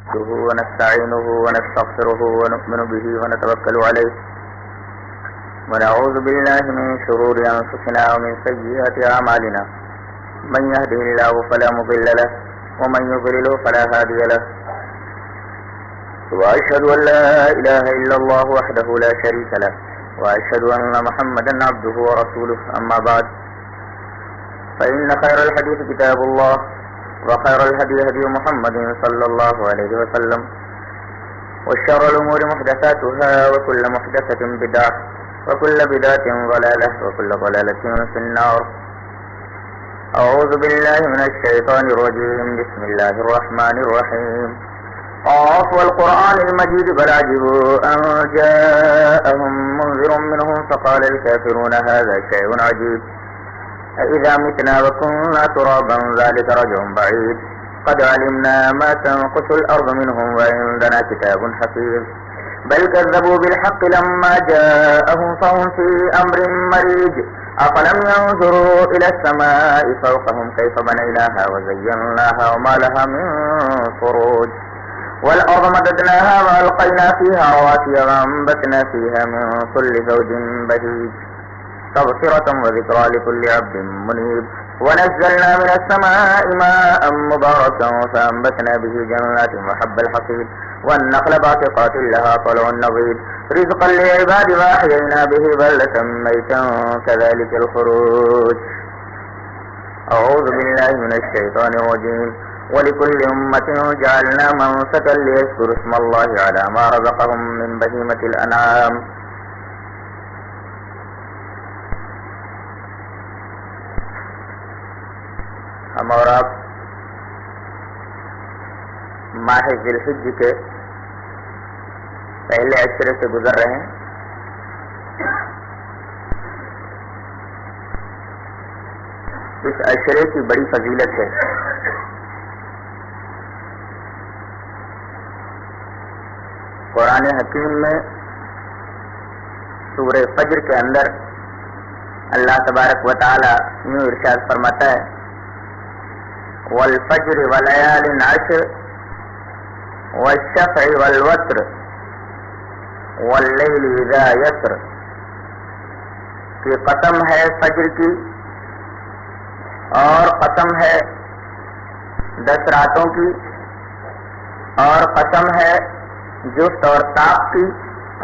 نحمده ونستعينه ونستغفره ونؤمن به ونتوكل عليه ونعوذ بالله من شرور أنفسنا ومن سيئات أعمالنا من يهده الله فلا مضل له ومن يضلل فلا هادي له وأشهد أن لا إله إلا الله وحده لا شريك له وأشهد أن محمدا عبده ورسوله أما بعد فإن خير الحديث كتاب الله وخير الهدي هدي محمد صلى الله عليه وسلم وشر الأمور محدثاتها وكل محدثة بدعة وكل بدعة ضلالة وكل ضلالة في النار. أعوذ بالله من الشيطان الرجيم. بسم الله الرحمن الرحيم. قاف والقرآن المجيد بل عجبوا أن جاءهم منذر منهم فقال الكافرون هذا شيء عجيب أإذا متنا وكنا ترابا ذلك رجع بعيد قد علمنا ما تنقص الأرض منهم وعندنا كتاب حفيظ بل كذبوا بالحق لما جاءهم فهم في أمر مريج أفلم ينظروا إلى السماء فوقهم كيف بنيناها وزيناها وما لها من فروج والأرض مددناها وألقينا فيها رواسي وأنبتنا فيها من كل زوج بهيج تبصرة وذكرى لكل عبد منيب ونزلنا من السماء ماء مباركا فأنبتنا به جنات وحب الحصيد والنخل باسقات لها طلع نضيد رزقا لعباد وأحيينا به بلدة ميتا كذلك الخروج. أعوذ بالله من الشيطان الرجيم. ولكل أمة جعلنا منسكا ليذكروا اسم الله على ما رزقهم من بهيمة الأنعام. ہم اور آپ ماہ ذی الحج کے پہلے عشرے سے گزر رہے ہیں. اس عشرے کی بڑی فضیلت ہے. قرآن حکیم میں سورہ فجر کے اندر اللہ تبارک و تعالی یوں ارشاد فرماتا ہے والفجر وليال عشر والشفع والوتر واللیل اذا یسر کہ قسم ہے فجر کی اور قسم ہے 10 راتوں کی اور قسم ہے جفت اور طاق کی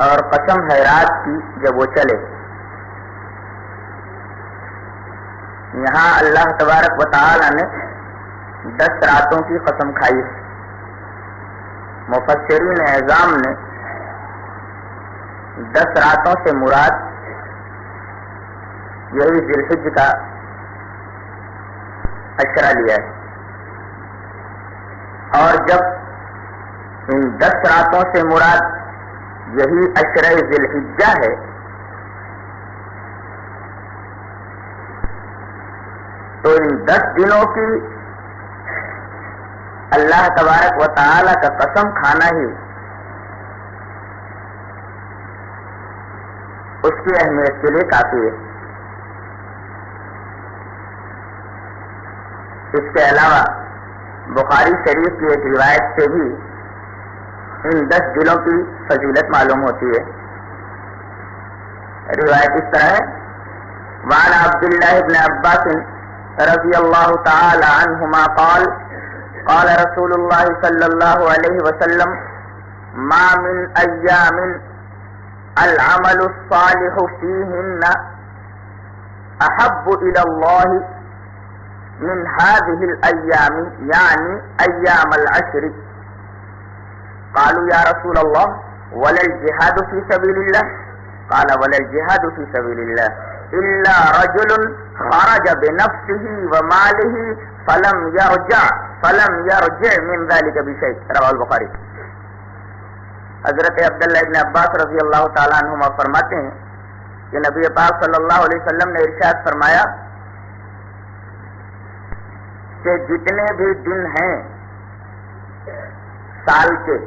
اور قسم ہے رات کی جب وہ چلے. یہاں اللہ تبارک و تعالی نے 10 راتوں کی قسم کھائی ہے. مفسرین اعظام نے 10 راتوں سے مراد یہی ذی الحج کا عشرہ لیا ہے. اور جب ان 10 راتوں سے مراد یہی عشرہ ذی الحجہ ہے تو ان 10 دنوں کی اللہ تبارک و تعالی کا قسم کھانا ہی اس کی اہمیت کے لیے کافی ہے. اس کے علاوہ بخاری شریف کی ایک روایت سے بھی ان 10 دنوں کی فضیلت معلوم ہوتی ہے. روایت اس طرح ہے وعن عبد الله بن عباس رضی اللہ تعالی عنہما قال قال رسول الله صلى الله عليه وسلم ما من أيام العمل الصالح فيهن أحب إلى الله من هذه الأيام يعني أيام العشر. قالوا يا رسول الله ولا الجهاد في سبيل الله؟ قال ولا الجهاد في سبيل الله إلا رجل خرج بنفسه وماله فلم يرجع من ذلك بشيء. رواه البخاری. حضرت عبداللہ ابن عباس رضی اللہ تعالیٰ عنہما فرماتے ہیں کہ نبی پاک صلی اللہ علیہ وسلم نے ارشاد فرمایا کہ جتنے بھی دن ہیں سال کے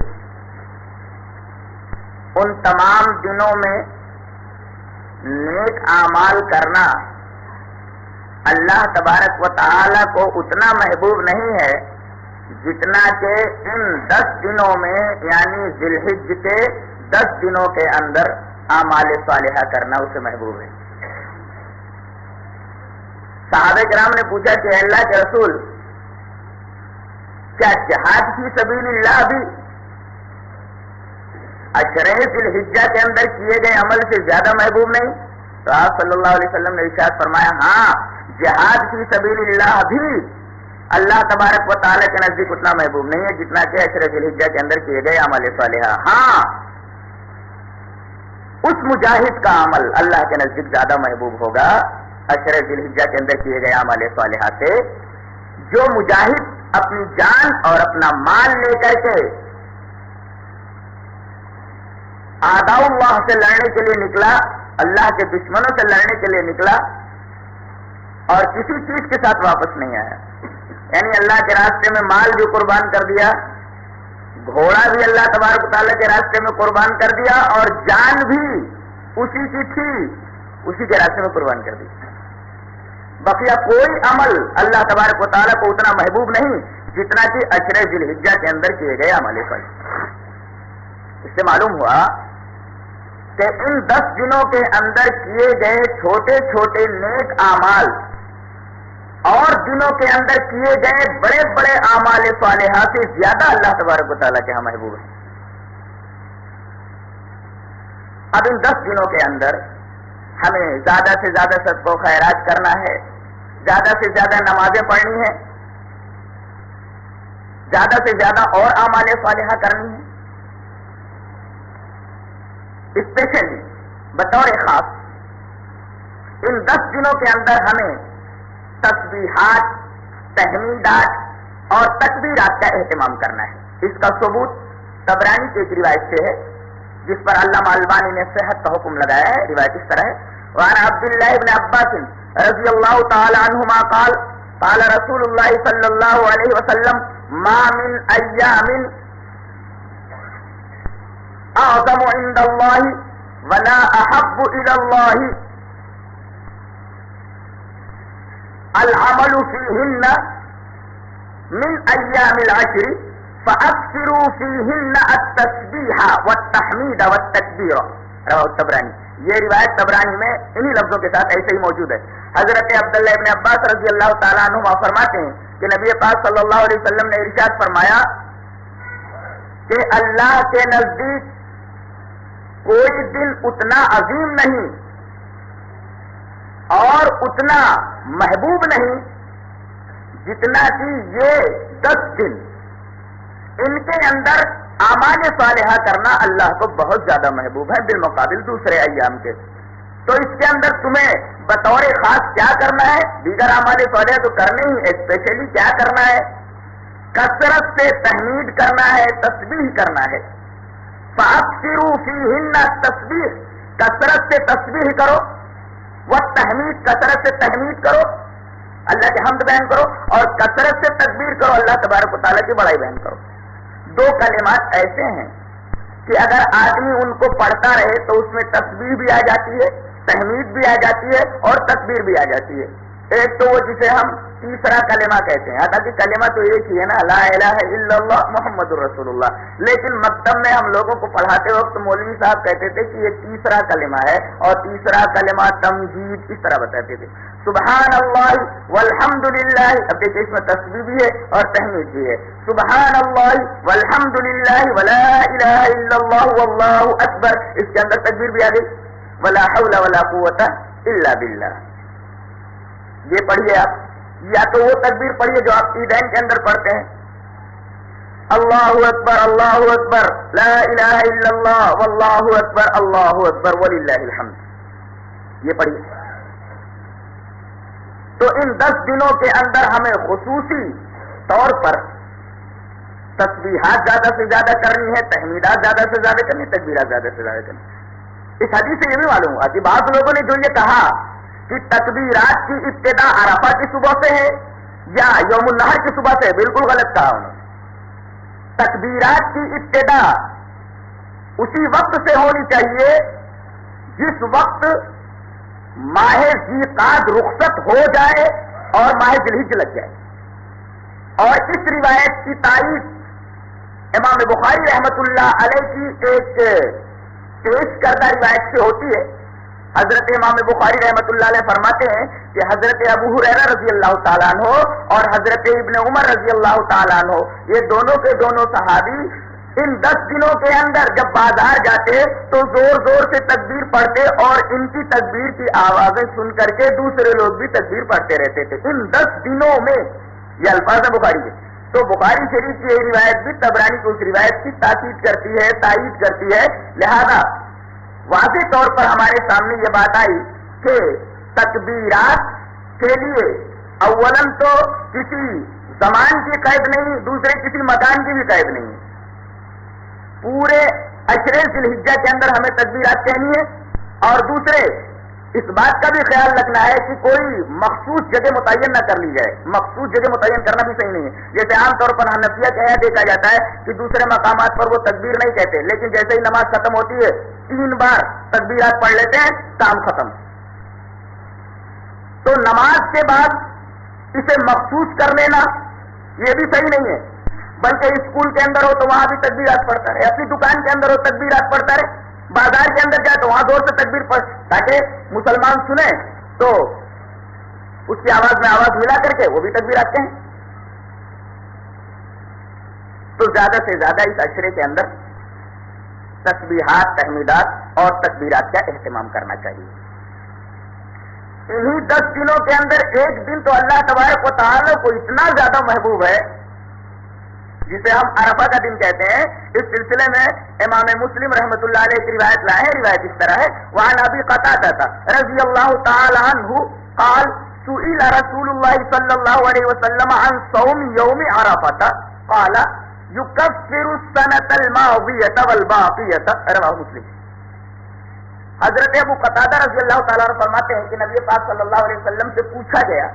ان تمام دنوں میں نیک اعمال کرنا اللہ تبارک و تعالی کو اتنا محبوب نہیں ہے جتنا کہ ان 10 دنوں میں یعنی ذی الحج کے 10 دنوں کے اندر اعمال صالحہ کرنا اسے محبوب ہے۔ صحابہ کرام نے پوچھا کہ اللہ کے رسول، کیا جہاد فی سبیل اللہ بھی عشرہ ذی الحجہ کے اندر کیے گئے عمل سے زیادہ محبوب نہیں؟ تو آپ صلی اللہ علیہ وسلم نے ارشاد فرمایا، ہاں جہاد فی سبیل اللہ بھی اللہ تبارک و تعالیٰ کے نزدیک اتنا محبوب نہیں ہے جتنا کہ عشرہ ذی الحجہ کے اندر کیے گئے اعمال صالحہ۔ ہاں اس مجاہد کا عمل اللہ کے نزدیک زیادہ محبوب ہوگا عشرہ ذی الحجہ کے اندر کیے گئے اعمال صالحہ سے، جو مجاہد اپنی جان اور اپنا مال لے کر کے اعداء اللہ سے لڑنے کے لیے نکلا، اللہ کے دشمنوں سے لڑنے کے لیے نکلا اور کسی چیز کے ساتھ واپس نہیں آیا، یعنی اللہ کے راستے میں مال بھی قربان کر دیا، گھوڑا بھی اللہ تبارک و تعالیٰ کے راستے میں قربان کر دیا اور جان بھی اسی کی تھی اسی کے راستے میں قربان کر دی۔ بقیہ کوئی عمل اللہ تبارک و تعالیٰ کو اتنا محبوب نہیں جتنا کہ عشرہ ذی الحجہ کے اندر کیے گئے اعمال صالحہ۔ اس سے معلوم ہوا کہ ان 10 دنوں کے اندر کیے گئے چھوٹے چھوٹے نیک اعمال اور دنوں کے اندر کیے گئے بڑے بڑے اعمال صالحہ سے زیادہ اللہ تبارک و تعالیٰ کے ہاں محبوب ہے۔ اب ان 10 دنوں کے اندر ہمیں زیادہ سے زیادہ صدقہ و خیرات کرنا ہے، زیادہ سے زیادہ نمازیں پڑھنی ہیں، زیادہ سے زیادہ اور اعمال صالحہ کرنی ہے۔ اسپیشلی بطور خاص ان 10 دنوں کے اندر ہمیں تسبیحات، تحمیدات اور تکبیرات کا اہتمام کرنا ہے۔ اس کا ثبوت طبرانی کی ایک روایت سے ہے جس پر علامہ البانی نے صحت کا حکم لگایا ہے۔ روایت اس طرح ہے، وعن عبداللہ بن عباس رضی اللہ تعالی عنہما قال قال رسول اللہ صلی اللہ علیہ وسلم ما من ایام اعظم عند اللہ ولا احب الى اللہ العمل فیہن من ایام العشر فاکثروا فیہن التسبیح والتحمید والتکبیر، رواه الطبرانی۔ یہ روایت طبرانی میں انہی لفظوں کے ساتھ ایسے ہی موجود ہے۔ حضرت عبداللہ ابن عباس رضی اللہ تعالیٰ عنہما فرماتے ہیں کہ نبی پاک صلی اللہ علیہ وسلم نے ارشاد فرمایا کہ اللہ کے نزدیک کوئی دن اتنا عظیم نہیں اور اتنا محبوب نہیں جتنا کہ یہ 10 دن، ان کے اندر اعمال صالحہ کرنا اللہ کو بہت زیادہ محبوب ہے بالمقابل دوسرے ایام کے۔ تو اس کے اندر تمہیں بطور خاص کیا کرنا ہے؟ دیگر اعمال صالحہ تو کرنے ہی، اسپیشلی کیا کرنا ہے؟ کثرت سے تحمید کرنا ہے، تسبیح کرنا ہے۔ فَأَكْثِرُوا فِيهِنَّ التَّسْبِيحَ، کثرت سے تسبیح کرو، والتحمید، کثرت سے تحمید کرو، اللہ کے حمد بیان کرو، اور کثرت سے تکبیر کرو، اللہ تبارک و تعالیٰ کی بڑائی بیان کرو۔ 2 کلمات ایسے ہیں کہ اگر آدمی ان کو پڑھتا رہے تو اس میں تسبیح بھی آ جاتی ہے، تحمید بھی آ جاتی ہے اور تکبیر بھی آ جاتی ہے۔ ایک تو وہ جسے ہم تیسرا کلمہ کہتے ہیں، حالانکہ کلمہ تو ایک ہی ہے نا، لا الہ الا اللہ محمد الرسول اللہ، لیکن مکتب میں ہم لوگوں کو پڑھاتے وقت مولوی صاحب کہتے تھے کہ یہ تیسرا کلمہ ہے، اور تیسرا کلمہ تمجید، اس طرح بتاتے تھے، سبحان اللہ والحمد للہ۔ اب دیکھیں اس میں تسبیح بھی ہے اور تحمید بھی ہے، سبحان اللہ والحمد للہ ولا الہ الا اللہ واللہ اکبر، اس کے اندر تکبیر بھی آ گئی، ولا حول ولا قوت الا باللہ۔ یہ پڑھیے آپ، یا تو وہ تکبیر پڑھیے جو آپ عیدین کے اندر پڑھتے ہیں، اللہ اکبر لا الہ الا اللہ واللہ اکبر وللہ الحمد، یہ پڑھیے۔ تو ان 10 دنوں کے اندر ہمیں خصوصی طور پر تسبیحات زیادہ سے زیادہ کرنی ہے، تحمیدات زیادہ سے زیادہ کرنی، تکبیرات زیادہ سے زیادہ کرنی۔ اس حدیث سے یہ بھی معلوم ہوا کہ بعض لوگوں نے جو یہ کہا کہ تکبیرات کی ابتدا عرفہ کی صبح سے ہے یا یوم النحر کی صبح سے، بالکل غلط کہا انہوں نے۔ تکبیرات کی ابتدا اسی وقت سے ہونی چاہیے جس وقت ماہ ذی قعدہ رخصت ہو جائے اور ماہ ذی الحجہ لگ جائے۔ اور اس روایت کی تائید امام بخاری رحمۃ اللہ علیہ کی ایک پیش کردہ روایت سے ہوتی ہے. حضرت امام بخاری رحمۃ اللہ علیہ فرماتے ہیں کہ حضرت ابو ہریرہ رضی اللہ تعالیٰ عنہ اور حضرت ابن عمر رضی اللہ تعالیٰ عنہ یہ دونوں کے دونوں صحابی ان 10 دنوں کے اندر جب بازار جاتے تو زور زور سے تکبیر پڑھتے اور ان کی تکبیر کی آوازیں سن کر کے دوسرے لوگ بھی تکبیر پڑھتے رہتے تھے ان 10 دنوں میں. یہ الفاظ ہے بخاری کے. تو بخاری شریف کی یہ روایت بھی طبرانی کی اس روایت کی تائید کرتی ہے. لہذا واضح طور پر ہمارے سامنے یہ بات آئی کہ تکبیرات کے لیے اولن تو کسی زمان کی قید نہیں, دوسرے کسی مکان کی بھی قید نہیں. پورے عشرے ذی الحجہ کے اندر ہمیں تکبیرات کہنی ہے. اور دوسرے اس بات کا بھی خیال رکھنا ہے کہ کوئی مخصوص جگہ متعین نہ کر لی جائے. مخصوص جگہ متعین کرنا بھی صحیح نہیں ہے. جیسے عام طور پر حنفیہ کے یہاں دیکھا جاتا ہے کہ دوسرے مقامات پر وہ تکبیر نہیں کہتے, لیکن جیسے ہی نماز ختم ہوتی ہے 3 بار تکبیرات پڑھ لیتے ہیں, کام ختم. تو نماز کے بعد اسے مخصوص کر لینا یہ بھی صحیح نہیں ہے. بلکہ اسکول کے اندر ہو تو وہاں بھی تکبیرات پڑھتا رہے, اپنی دکان کے اندر ہو تکبیرات پڑھتا رہے, بازار کے اندر جائے تو وہاں زور سے تکبیر پڑھ, تاکہ مسلمان سنیں تو اس کی آواز میں آواز ملا کر کے وہ بھی تکبیرات کہیں. تو زیادہ سے زیادہ اس عشرے کے اندر تسبیحات, تحمیدات اور تکبیرات کا اہتمام کرنا چاہیے. انہی 10 دنوں کے اندر ایک دن تو اللہ تبارک و تعالیٰ کو اتنا زیادہ محبوب ہے جسے ہم عرفہ کا دن کہتے ہیں. اس سلسلے میں امام مسلم رحمۃ اللہ علیہ کی روایت لائے ہیں. روایت اس طرح ہے, وعن ابی قتادہ رضی اللہ تعالی عنہ قال سئل رسول اللہ صلی اللہ علیہ وسلم عن صوم یوم عرفہ قال یکفر السنة الماضیۃ والباقیۃ, رواه مسلم. حضرت ابو قتادہ رضی اللہ تعالیٰ عنہ فرماتے ہیں کہ نبی پاک صلی اللہ علیہ وسلم سے پوچھا گیا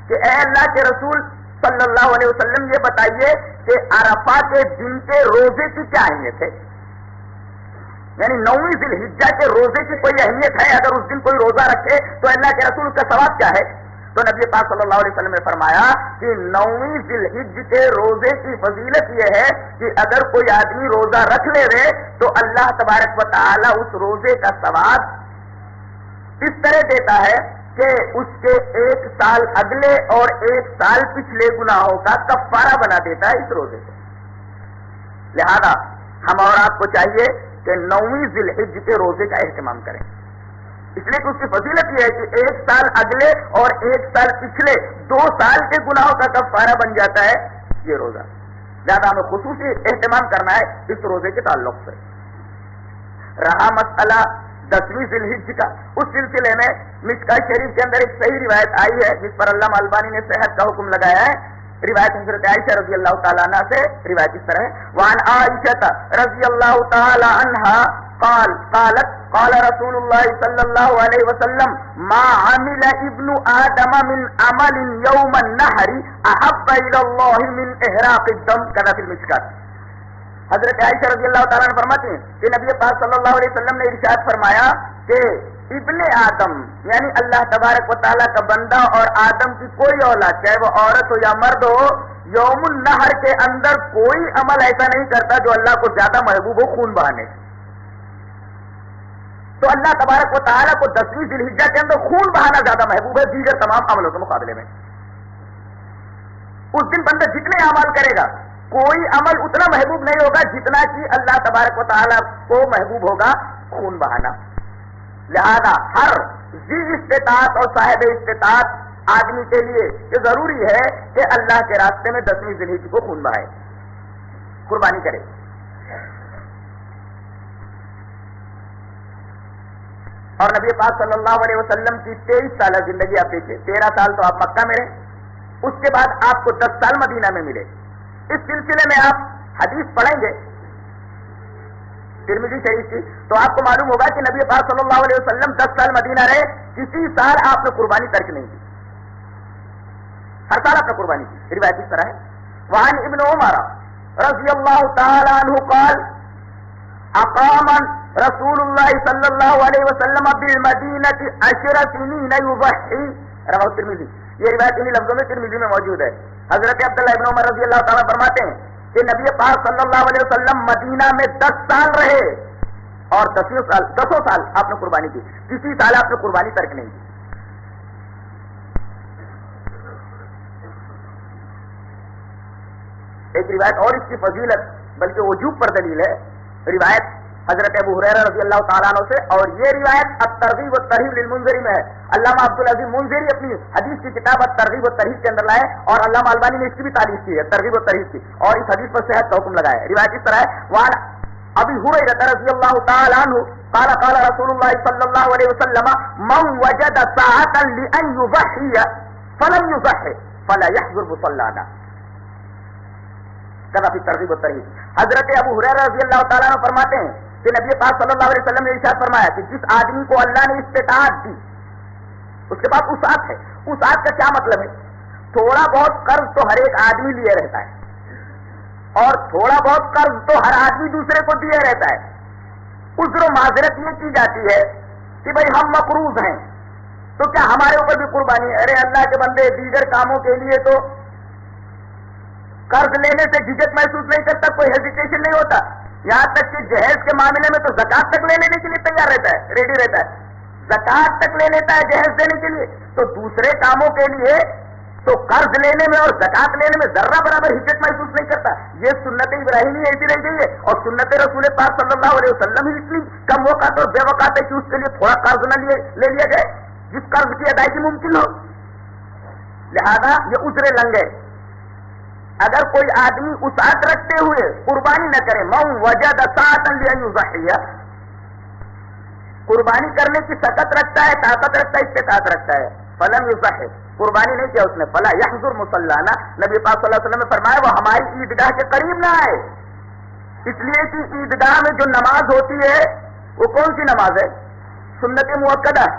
کہ اے اللہ کے رسول صلی اللہ علیہ وسلم یہ بتائیے کہ عرفہ کے دن کے روزے کی کیا اہمیت ہے. یعنی 9ویں ذی الحجہ کے روزے کی کوئی اہمیت ہے؟ اگر اس دن کوئی روزہ رکھے تو اللہ کے رسول کا ثواب کیا ہے؟ تو نبی پاک صلی اللہ علیہ وسلم نے فرمایا کہ 9ویں ذی الحجہ کے روزے کی فضیلت یہ ہے کہ اگر کوئی آدمی روزہ رکھ لے تو اللہ تبارک و تعالی اس روزے کا ثواب اس طرح دیتا ہے کہ اس کے 1 سال اگلے اور 1 سال پچھلے گناہوں کا کفارہ بنا دیتا ہے اس روزے سے. لہذا ہم اور آپ کو چاہیے کہ 9ویں ذی الحجہ کے روزے کا اہتمام کریں, اس لیے کہ اس کی فضیلت یہ ہے کہ 1 سال اگلے اور 1 سال پچھلے 2 سال کے گناہوں کا کفارہ بن جاتا ہے یہ روزہ. لہذا ہمیں خصوصی اہتمام کرنا ہے اس روزے کے تعلق سے. رہا مسئلہ 10ویں ذی الحجہ کا, اس سلسلے میں مشکاۃ شریف کے اندر ایک صحیح روایت آئی ہے جس پر علامہ البانی نے صحت کا حکم لگایا ہے. روایت حضرت عائشہ رضی اللہ تعالیٰ عنہ سے روایت اس طرح ہے, وعن عائشہ رضی اللہ تعالیٰ عنہا قالت قال رسول اللہ صلی اللہ علیہ وسلم ما عمل ابن آدم من عمل یوم النحر احب الی اللہ من احراق الدم کذا فی المشکاۃ. حضرت عائشہ رضی اللہ تعالیٰ عنہ فرماتے ہیں کہ نبی پاک صلی اللہ علیہ وسلم نے ارشاد فرمایا کہ ابن آدم یعنی اللہ تبارک و تعالیٰ کا بندہ اور آدم کی کوئی اولاد چاہے وہ عورت ہو یا مرد ہو, یوم النحر کے اندر کوئی عمل ایسا نہیں کرتا جو اللہ کو زیادہ محبوب ہو خون بہانے. تو اللہ تبارک و تعالیٰ کو 10ویں ذی الحجہ کے اندر خون بہانا زیادہ محبوب ہے دیگر تمام عملوں کے مقابلے میں. اس دن بندہ جتنے اعمال کرے گا کوئی عمل اتنا محبوب نہیں ہوگا جتنا کہ اللہ تبارک و تعالیٰ کو محبوب ہوگا خون بہانا. لہذا ہر ذی استطاعت اور صاحب استطاعت آدمی کے لیے یہ ضروری ہے کہ اللہ کے راستے میں 10ویں ذی الحجہ کو خون بہائے, قربانی کرے. اور نبی پاک صلی اللہ علیہ وسلم کی 23 سالہ زندگی آپ دیکھیے, 13 سال تو آپ مکہ میں رہے, اس کے بعد آپ کو 10 سال مدینہ میں ملے. اس سلسلے میں آپ حدیث پڑھیں گے ترمذی شریف کی تو آپ کو معلوم ہوگا کہ نبی پاک صلی اللہ علیہ وسلم 10 سال مدینہ رہے, کسی سال آپ نے قربانی ترک نہیں کی, ہر سال آپ نے قربانی کی. روایت اس طرح ہے, وعن ابن عمر رضی اللہ تعالی عنہ قال اقام رسول اللہ صلی اللہ علیہ وسلم بالمدینہ 10 سنین یضحی, رواه الترمذی. یہ روایت انہی لفظوں میں ترمذی میں موجود ہے. حضرت عبداللہ ابن عمر رضی اللہ تعالیٰ فرماتے ہیں کہ نبی پاک صلی اللہ علیہ وسلم مدینہ میں 10 سال رہے اور 10 سال آپ نے قربانی کی، کسی سال آپ نے قربانی ترک نہیں کی. ایک روایت اور اس کی فضیلت بلکہ وجوب پر دلیل ہے، روایت حضرت ابو ہریرہ رضی اللہ تعالیٰ عنہ سے، اور یہ روایت الترغیب والترہیب للمنذری میں ہے. علامہ عبدالعزیز منذری اپنی حدیث کی کتاب الترغیب والترہیب کے اندر لائے اور علامہ البانی نے اس کی بھی تعریف کی ہے ترغیب والترہیب کی، اور اس حدیث پر صحت کا حکم لگایا ہے. روایت اس طرح ہے وعن ابی ہریرہ رضی اللہ تعالیٰ عنہ قال قال رسول اللہ صلی اللہ علیہ وسلم من وجد ساعة لأن يضحي فلم يضحي فلا يحضر مصلانا. ترغیب و ترہیب. حضرت ابو ہریرہ رضی اللہ تعالیٰ عنہ فرماتے ہیں کہ نبی پاک صلی اللہ علیہ وسلم نے ارشاد فرمایا کہ جس آدمی کو اللہ نے استطاعت دی، اس کے پاس وسعت ہے. وسعت کا کیا مطلب ہے؟ تھوڑا بہت قرض تو ہر ایک آدمی لیے رہتا ہے اور تھوڑا بہت قرض تو ہر آدمی دوسرے کو دیے رہتا ہے. عذر و معذرت یہ کی جاتی ہے کہ بھئی ہم مقروض ہیں تو کیا ہمارے اوپر بھی قربانی ہے؟ ارے اللہ کے بندے، دیگر کاموں کے لیے تو قرض لینے سے جھجک محسوس نہیں کرتا، کوئی ہیزیٹیشن نہیں ہوتا، یہاں تک کہ جہیز کے معاملے میں تو زکات تک لے لینے کے لیے تیار رہتا ہے، ریڈی رہتا ہے، زکات تک لے لیتا ہے جہیز دینے کے لیے. تو دوسرے کاموں کے لیے تو قرض لینے میں اور زکات لینے میں ذرہ برابر ہچک محسوس نہیں کرتا. یہ سنت ابراہیمی ایسی رہ گئی ہے اور سنت رسول پاک صلی اللہ علیہ وسلم ہی اتنی کم وقت اور بے وقت ہے کہ اس کے لیے تھوڑا قرض نہ لے لیا جائے جس قرض کی ادائیگی ممکن ہو. لہذا یہ عذر لنگ ہے. اگر کوئی آدمی وسعت رکھتے ہوئے قربانی نہ کرے، من وجد ساعة لأن يضحي، قربانی کرنے کی طاقت رکھتا ہے، استطاعت رکھتا ہے، فلم يضحي، قربانی نہیں کیا اس نے، فلا يحضر مصلانا، نبی پاک صلی اللہ علیہ وسلم نے فرمایا وہ ہماری عیدگاہ کے قریب نہ آئے. اس لیے کہ عیدگاہ میں جو نماز ہوتی ہے وہ کون سی نماز ہے؟ سنت مؤکدہ.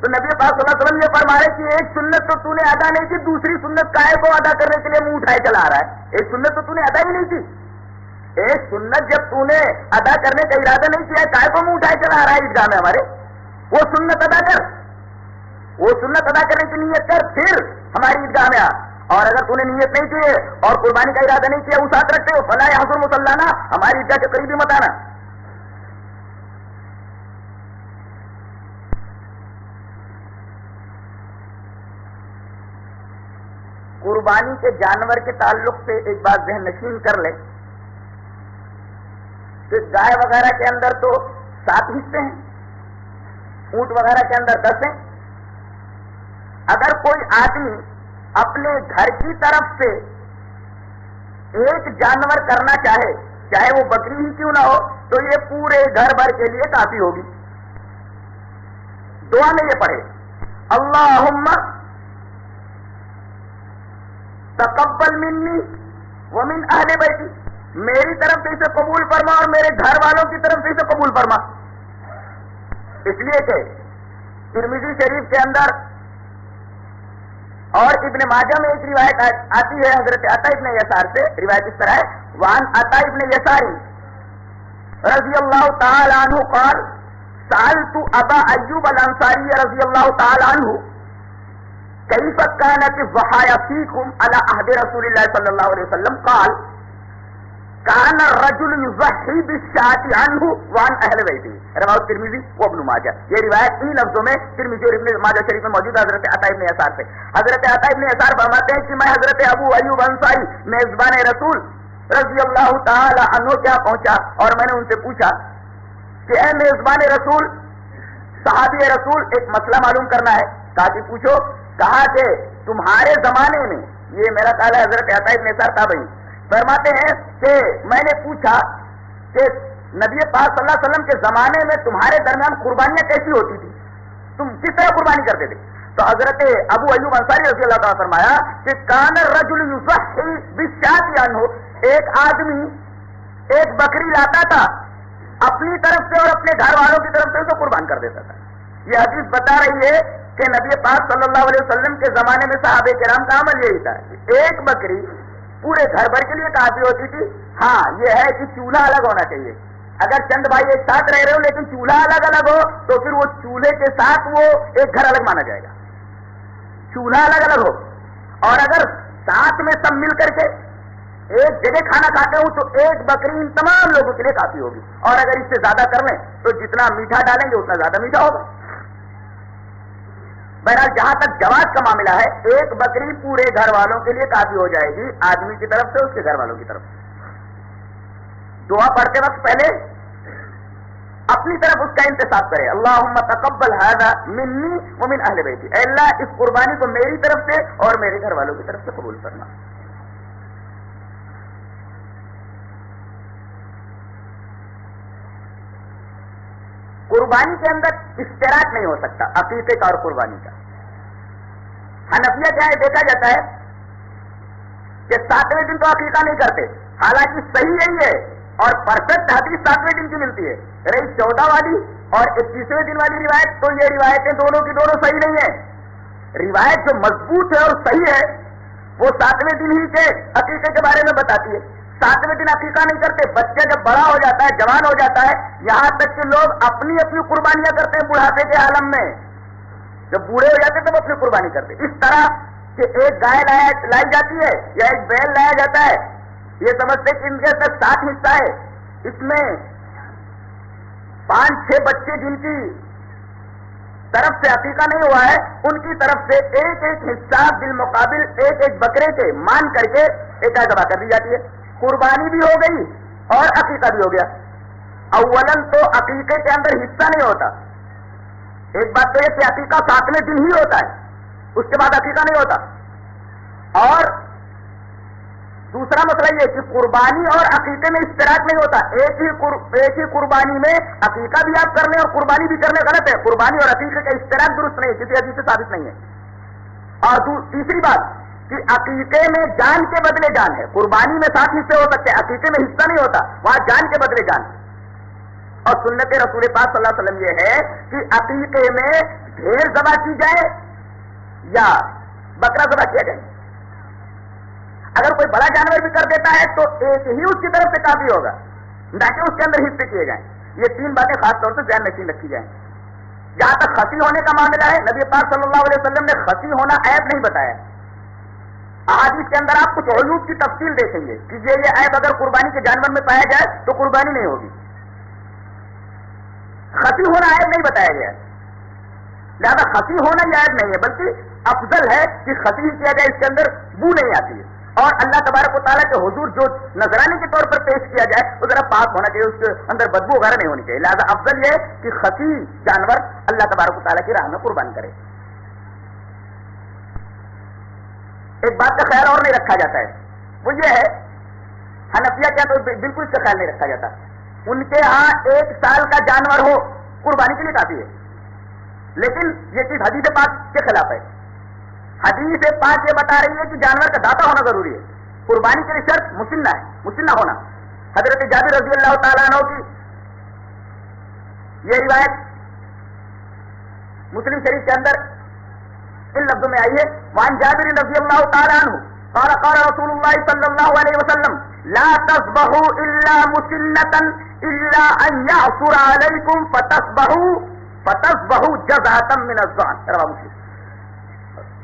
تو نبی پاک صلی اللہ علیہ وسلم یہ فرمائے کہ ایک سنت تو نے ادا نہیں کی، دوسری سنت کائے کو ادا کرنے کے لیے منہ اٹھائے چلا رہا ہے؟ ایک سنت تو نے ادا ہی نہیں کی. ایک سنت جب نے ادا کرنے کا ارادہ نہیں کیا، کائے کو منہ اٹھائے چلا رہا ہے عیدگاہ میں ہمارے؟ وہ سنت ادا کر، وہ سنت ادا کرنے کی نیت کر، پھر ہماری عیدگاہ میں آ. اور اگر تو نے نیت نہیں کی اور قربانی کا ارادہ نہیں کیا، وسعت رکھتے ہو، فلا یحضر مصلانا، ہماری عیدگاہ کے قریب ہی مت آنا. قربانی کے جانور کے تعلق سے ایک بات ذہن نشین کر لیں کہ گائے وغیرہ کے اندر تو 7 حصے ہیں، اونٹ وغیرہ کے اندر 10 ہیں. اگر کوئی آدمی اپنے گھر کی طرف سے ایک جانور کرنا چاہے، چاہے وہ بکری ہی کیوں نہ ہو، تو یہ پورے گھر بھر کے لیے کافی ہوگی. دعا میں یہ پڑھے اللہم تقبل منی ومن اہل بیتی، میری طرف سے اسے قبول فرما اور میرے گھر والوں کی طرف سے اسے قبول فرما. اس لیے کہ ترمذی شریف کے اندر اور ابن ماجہ میں ایک روایت آتی ہے حضرت عطا ابن یسار سے. روایت اس طرح ہے وعن عطا ابن یسار رضی اللہ تعالی عنہ قال سألت ابا ایوب الانصاری رضی اللہ تعالی عنہ کیف کانت الضحایا فیکم علی عہد رسول اللہ صلی اللہ علیہ وسلم قال کان الرجل یضحی بالشاة عنہ وعن اہل بیتہ، رواه ترمذی و ابن ماجہ. یہ روایت ان لفظوں میں ترمذی اور ابن ماجہ شریف میں موجود ہے حضرت عطا ابن یسار سے. حضرت عطا ابن یسار فرماتے ہیں کہ میں حضرت ابو ایوب انصاری میزبان رسول رضی اللہ تعالی عنہ کیا پہنچا اور میں نے ان سے پوچھا کہ اے میزبان رسول، صحابی رسول، ایک مسئلہ معلوم کرنا ہے. کہا کہ پوچھو. کہا کہ تمہارے زمانے میں، یہ میرا خیال ہے حضرت عطا ابن یسار تابعی فرماتے ہیں کہ میں نے پوچھا کہ نبی پاک صلی اللہ علیہ وسلم کے زمانے میں تمہارے درمیان قربانیاں کیسی ہوتی تھی، تم کس طرح قربانی کرتے تھے؟ تو حضرت ابو ایوب انصاری رضی اللہ تعالیٰ فرمایا کہ کان الرجل یضحی بالشاة عنہ، ایک آدمی ایک بکری لاتا تھا اپنی طرف سے اور اپنے گھر والوں کی طرف سے اسے قربان کر دیتا تھا. یہ حدیث بتا رہی ہے کہ نبی پاک صلی اللہ علیہ وسلم کے زمانے میں صحابہ کرام کا عمل یہی تھا کہ ایک بکری پورے گھر بھر کے لیے کافی ہوتی تھی. ہاں یہ ہے کہ چولہا الگ ہونا چاہیے. اگر چند بھائی ایک ساتھ رہ رہے ہو لیکن چولہا الگ الگ ہو تو پھر وہ چولہے کے ساتھ وہ ایک گھر الگ مانا جائے گا. چولہا الگ الگ ہو، اور اگر ساتھ میں سب مل کر کے ایک جگہ کھانا کھاتے ہوں تو ایک بکری ان تمام لوگوں کے لیے کافی ہوگی، اور اگر اس سے زیادہ کر لیں تو جتنا میٹھا ڈالیں گے اتنا زیادہ میٹھا ہوگا۔ بہرحال جہاں تک جواز کا معاملہ ہے، ایک بکری پورے گھر والوں کے لیے کافی ہو جائے گی، آدمی کی طرف سے اس کے گھر والوں کی طرف سے۔ دعا پڑھتے وقت پہلے اپنی طرف اس کا انتصاب کرے، اللہم تقبل ھذا منی ومن اہل بیتی، اے اللہ اس قربانی کو میری طرف سے اور میرے گھر والوں کی طرف سے قبول کرنا۔ قربانی کے اندر اشتراک نہیں ہو سکتا عقیقے کا اور قربانی کا۔ حنفیہ کیا ہے دیکھا جاتا ہے کہ 7ویں دن تو عقیقہ نہیں کرتے، حالانکہ صحیح یہی ہے اور پرفیکٹ حدیث 7ویں دن کی ملتی ہے، رہی 14 والی اور 21ویں دن والی روایت تو یہ روایتیں دونوں کی دونوں صحیح نہیں ہے۔ روایت جو مضبوط ہے اور صحیح ہے وہ 7ویں دن ہی کے عقیقے کے بارے میں بتاتی ہے۔ 7ویں دن عقیقہ نہیں کرتے، بچہ جب بڑا ہو جاتا ہے، جوان ہو جاتا ہے، یہاں تک کہ لوگ اپنی اپنی قربانیاں کرتے ہیں بڑھاپے کے عالم میں، جب بوڑھے ہو جاتے ہیں تب اپنی قربانی کرتے ہیں۔ اس طرح کہ ایک گائے لائی جاتی ہے یا ایک بیل لایا جاتا ہے، یہ سمجھتے کہ ان کے اندر 7 حصہ ہے، اس میں 5-6 بچے جن کی طرف سے عقیقہ نہیں ہوا ہے ان کی طرف سے ایک ایک حصہ بالمقابل ایک ایک بکرے کے مان کر کے ایک ذبح کر دی جاتی ہے۔ قربانی بھی ہو گئی اور عقیقہ بھی ہو گیا۔ اولاً تو عقیقے کے اندر حصہ نہیں ہوتا، ایک بات تو یہ کہ عقیقہ 7ویں دن ہی ہوتا ہے، اس کے بعد عقیقہ نہیں ہوتا، اور دوسرا مسئلہ یہ کہ قربانی اور عقیقے میں اشتراک نہیں ہوتا، ایک ہی قربانی میں عقیقہ بھی آپ کر لیں اور قربانی بھی کرنے غلط ہے، قربانی اور عقیقے کا اشتراک درست نہیں ہے، کسی حدیث سے ثابت نہیں ہے۔ اور تیسری بات کہ عقیقے میں جان کے بدلے جان ہے، قربانی میں 7 حصے ہو سکتے ہیں، عقیقے میں حصہ نہیں ہوتا، وہاں جان کے بدلے جان۔ اور سنت رسول پاک صلی اللہ علیہ وسلم یہ ہے کہ عقیقے میں ڈھیر ذبح کی جائے یا بکرا ذبح کیا جائے۔ اگر کوئی بڑا جانور بھی کر دیتا ہے تو ایک ہی اس کی طرف سے کافی ہوگا، نہ کہ اس کے اندر حصے کیے جائیں۔ یہ 3 باتیں خاص طور سے ذہن نشین رکھی جائیں۔ جہاں تک خصی ہونے کا معاملہ ہے، نبی پاک صلی اللہ علیہ وسلم نے خصی ہونا عیب نہیں بتایا۔ احادیث کے اندر آپ کچھ عیوب کی تفصیل دیکھیں گے کہ یہ عیب اگر قربانی کے جانور میں پایا جائے تو قربانی نہیں ہوگی۔ خصی ہونا عیب نہیں بتایا گیا، لہذا خصی ہونا یہ عیب نہیں ہے، بلکہ افضل ہے کہ خصی کیا جائے، اس کے اندر بو نہیں آتی ہے، اور اللہ تبارک و تعالیٰ کے حضور جو نذرانے کے طور پر پیش کیا جائے وہ ذرا پاک ہونا چاہیے، اس کے اندر بدبو وغیرہ نہیں ہونی چاہیے، لہذا افضل یہ ہے کہ خصی جانور اللہ تبارک و تعالیٰ کی راہ میں قربان کرے۔ ایک بات کا خیال اور نہیں رکھا جاتا ہے، وہ یہ ہے حنفیہ کیا تو بالکل اس کا خیال نہیں رکھا جاتا، ان کے ہاں 1 سال کا جانور ہو قربانی کے لیے کافی ہے، لیکن یہ چیز حدیث پاک کے خلاف ہے۔ حدیث پاک یہ بتا رہی ہے کہ جانور کا داتا ہونا ضروری ہے، قربانی کے لیے شرط مسنہ ہے، مسنہ ہونا۔ حضرت جابر رضی اللہ تعالیٰ عنہ کی یہ روایت مسلم شریف کے اندر ان لفظوں میں آئی ہے، وعن جابر رضی اللہ تعالیٰ عنہ قال قال رسول اللہ صلی اللہ علیہ وسلم لا تذبحوا الا مسنة الا ان يعثر عليكم فتصبحوا جزعة من الظان، رواه مسلم۔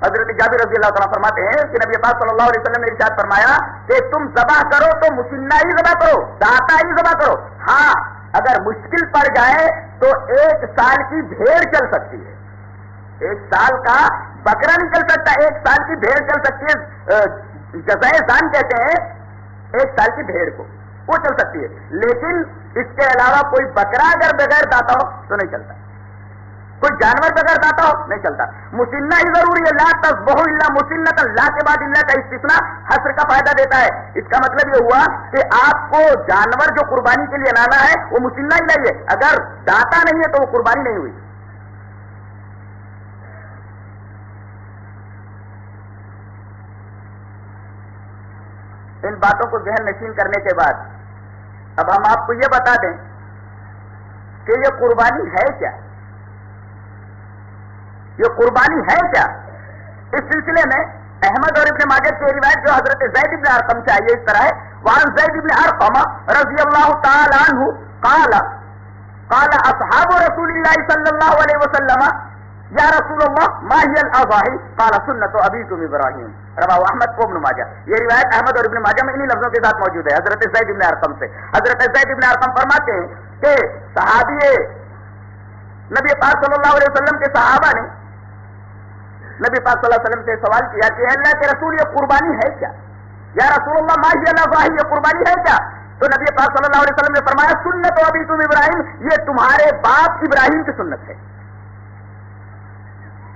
حضرت جابر رضی اللہ تعالیٰ فرماتے ہیں کہ نبی پاک صلی اللہ علیہ وسلم نے ارشاد فرمایا کہ تم ذبح کرو تو مسنہ ہی ذبح کرو، داتا ہی ذبح کرو، ہاں اگر مشکل پڑ جائے تو 1 سال کی بھیڑ چل سکتی ہے، 1 سال کا بکرا نہیں چل سکتا، 1 سال کی بھیڑ چل سکتی ہے، جزائے زان کہتے ہیں 1 سال کی بھیڑ کو، وہ چل سکتی ہے، لیکن اس کے علاوہ کوئی بکرا اگر بغیر داتا ہو تو نہیں چلتا، کوئی جانور بغیر داتا ہو نہیں چلتا، مسنہ ہی ضروری ہے۔ لا تذبحوا الا مسنة، لا کے بعد اللہ کا استثناء حصر کا فائدہ دیتا ہے، اس کا مطلب یہ ہوا کہ آپ کو جانور جو قربانی کے لیے لانا ہے وہ مسنہ ہی لائیے، اگر داتا نہیں ہے تو وہ قربانی نہیں ہوئی۔ ان باتوں کو ذہن نشین کرنے کے بعد اب ہم آپ کو یہ بتا دیں کہ یہ قربانی ہے کیا، یہ قربانی ہے کیا۔ اس سلسلے میں احمد اور ابن ماجہ کی روایت جو حضرت زید بن ارقم سے آئی ہے اس طرح ہے، وعن زید بن ارقم رضی اللہ تعالی عنہ قال قال اصحاب رسول اللہ صلی اللہ علیہ وسلم یا رسول اللہ ما ہی الاضاحی قال سنت ابیکم ابراہیم، رواہ احمد و ابن ماجہ۔ یہ روایت احمد اور ابن ماجہ میں انہی لفظوں کے ساتھ موجود ہے حضرت زید بن ارقم سے۔ حضرت زید بن ارقم فرماتے ہیں کہ صحابی نبی پاک صلی اللہ علیہ وسلم کے صحابہ نے نبی پاک صلی اللہ علیہ وسلم سے سوال کیا کہ اللہ کے رسول یہ قربانی ہے کیا؟ یا رسول اللہ ما ہی الاضاحی، یہ قربانی ہے کیا؟ تو نبی پاک صلی اللہ علیہ وسلم نے فرمایا سنت ابیکم ابراہیم، یہ تمہارے باپ ابراہیم کی سنت ہے۔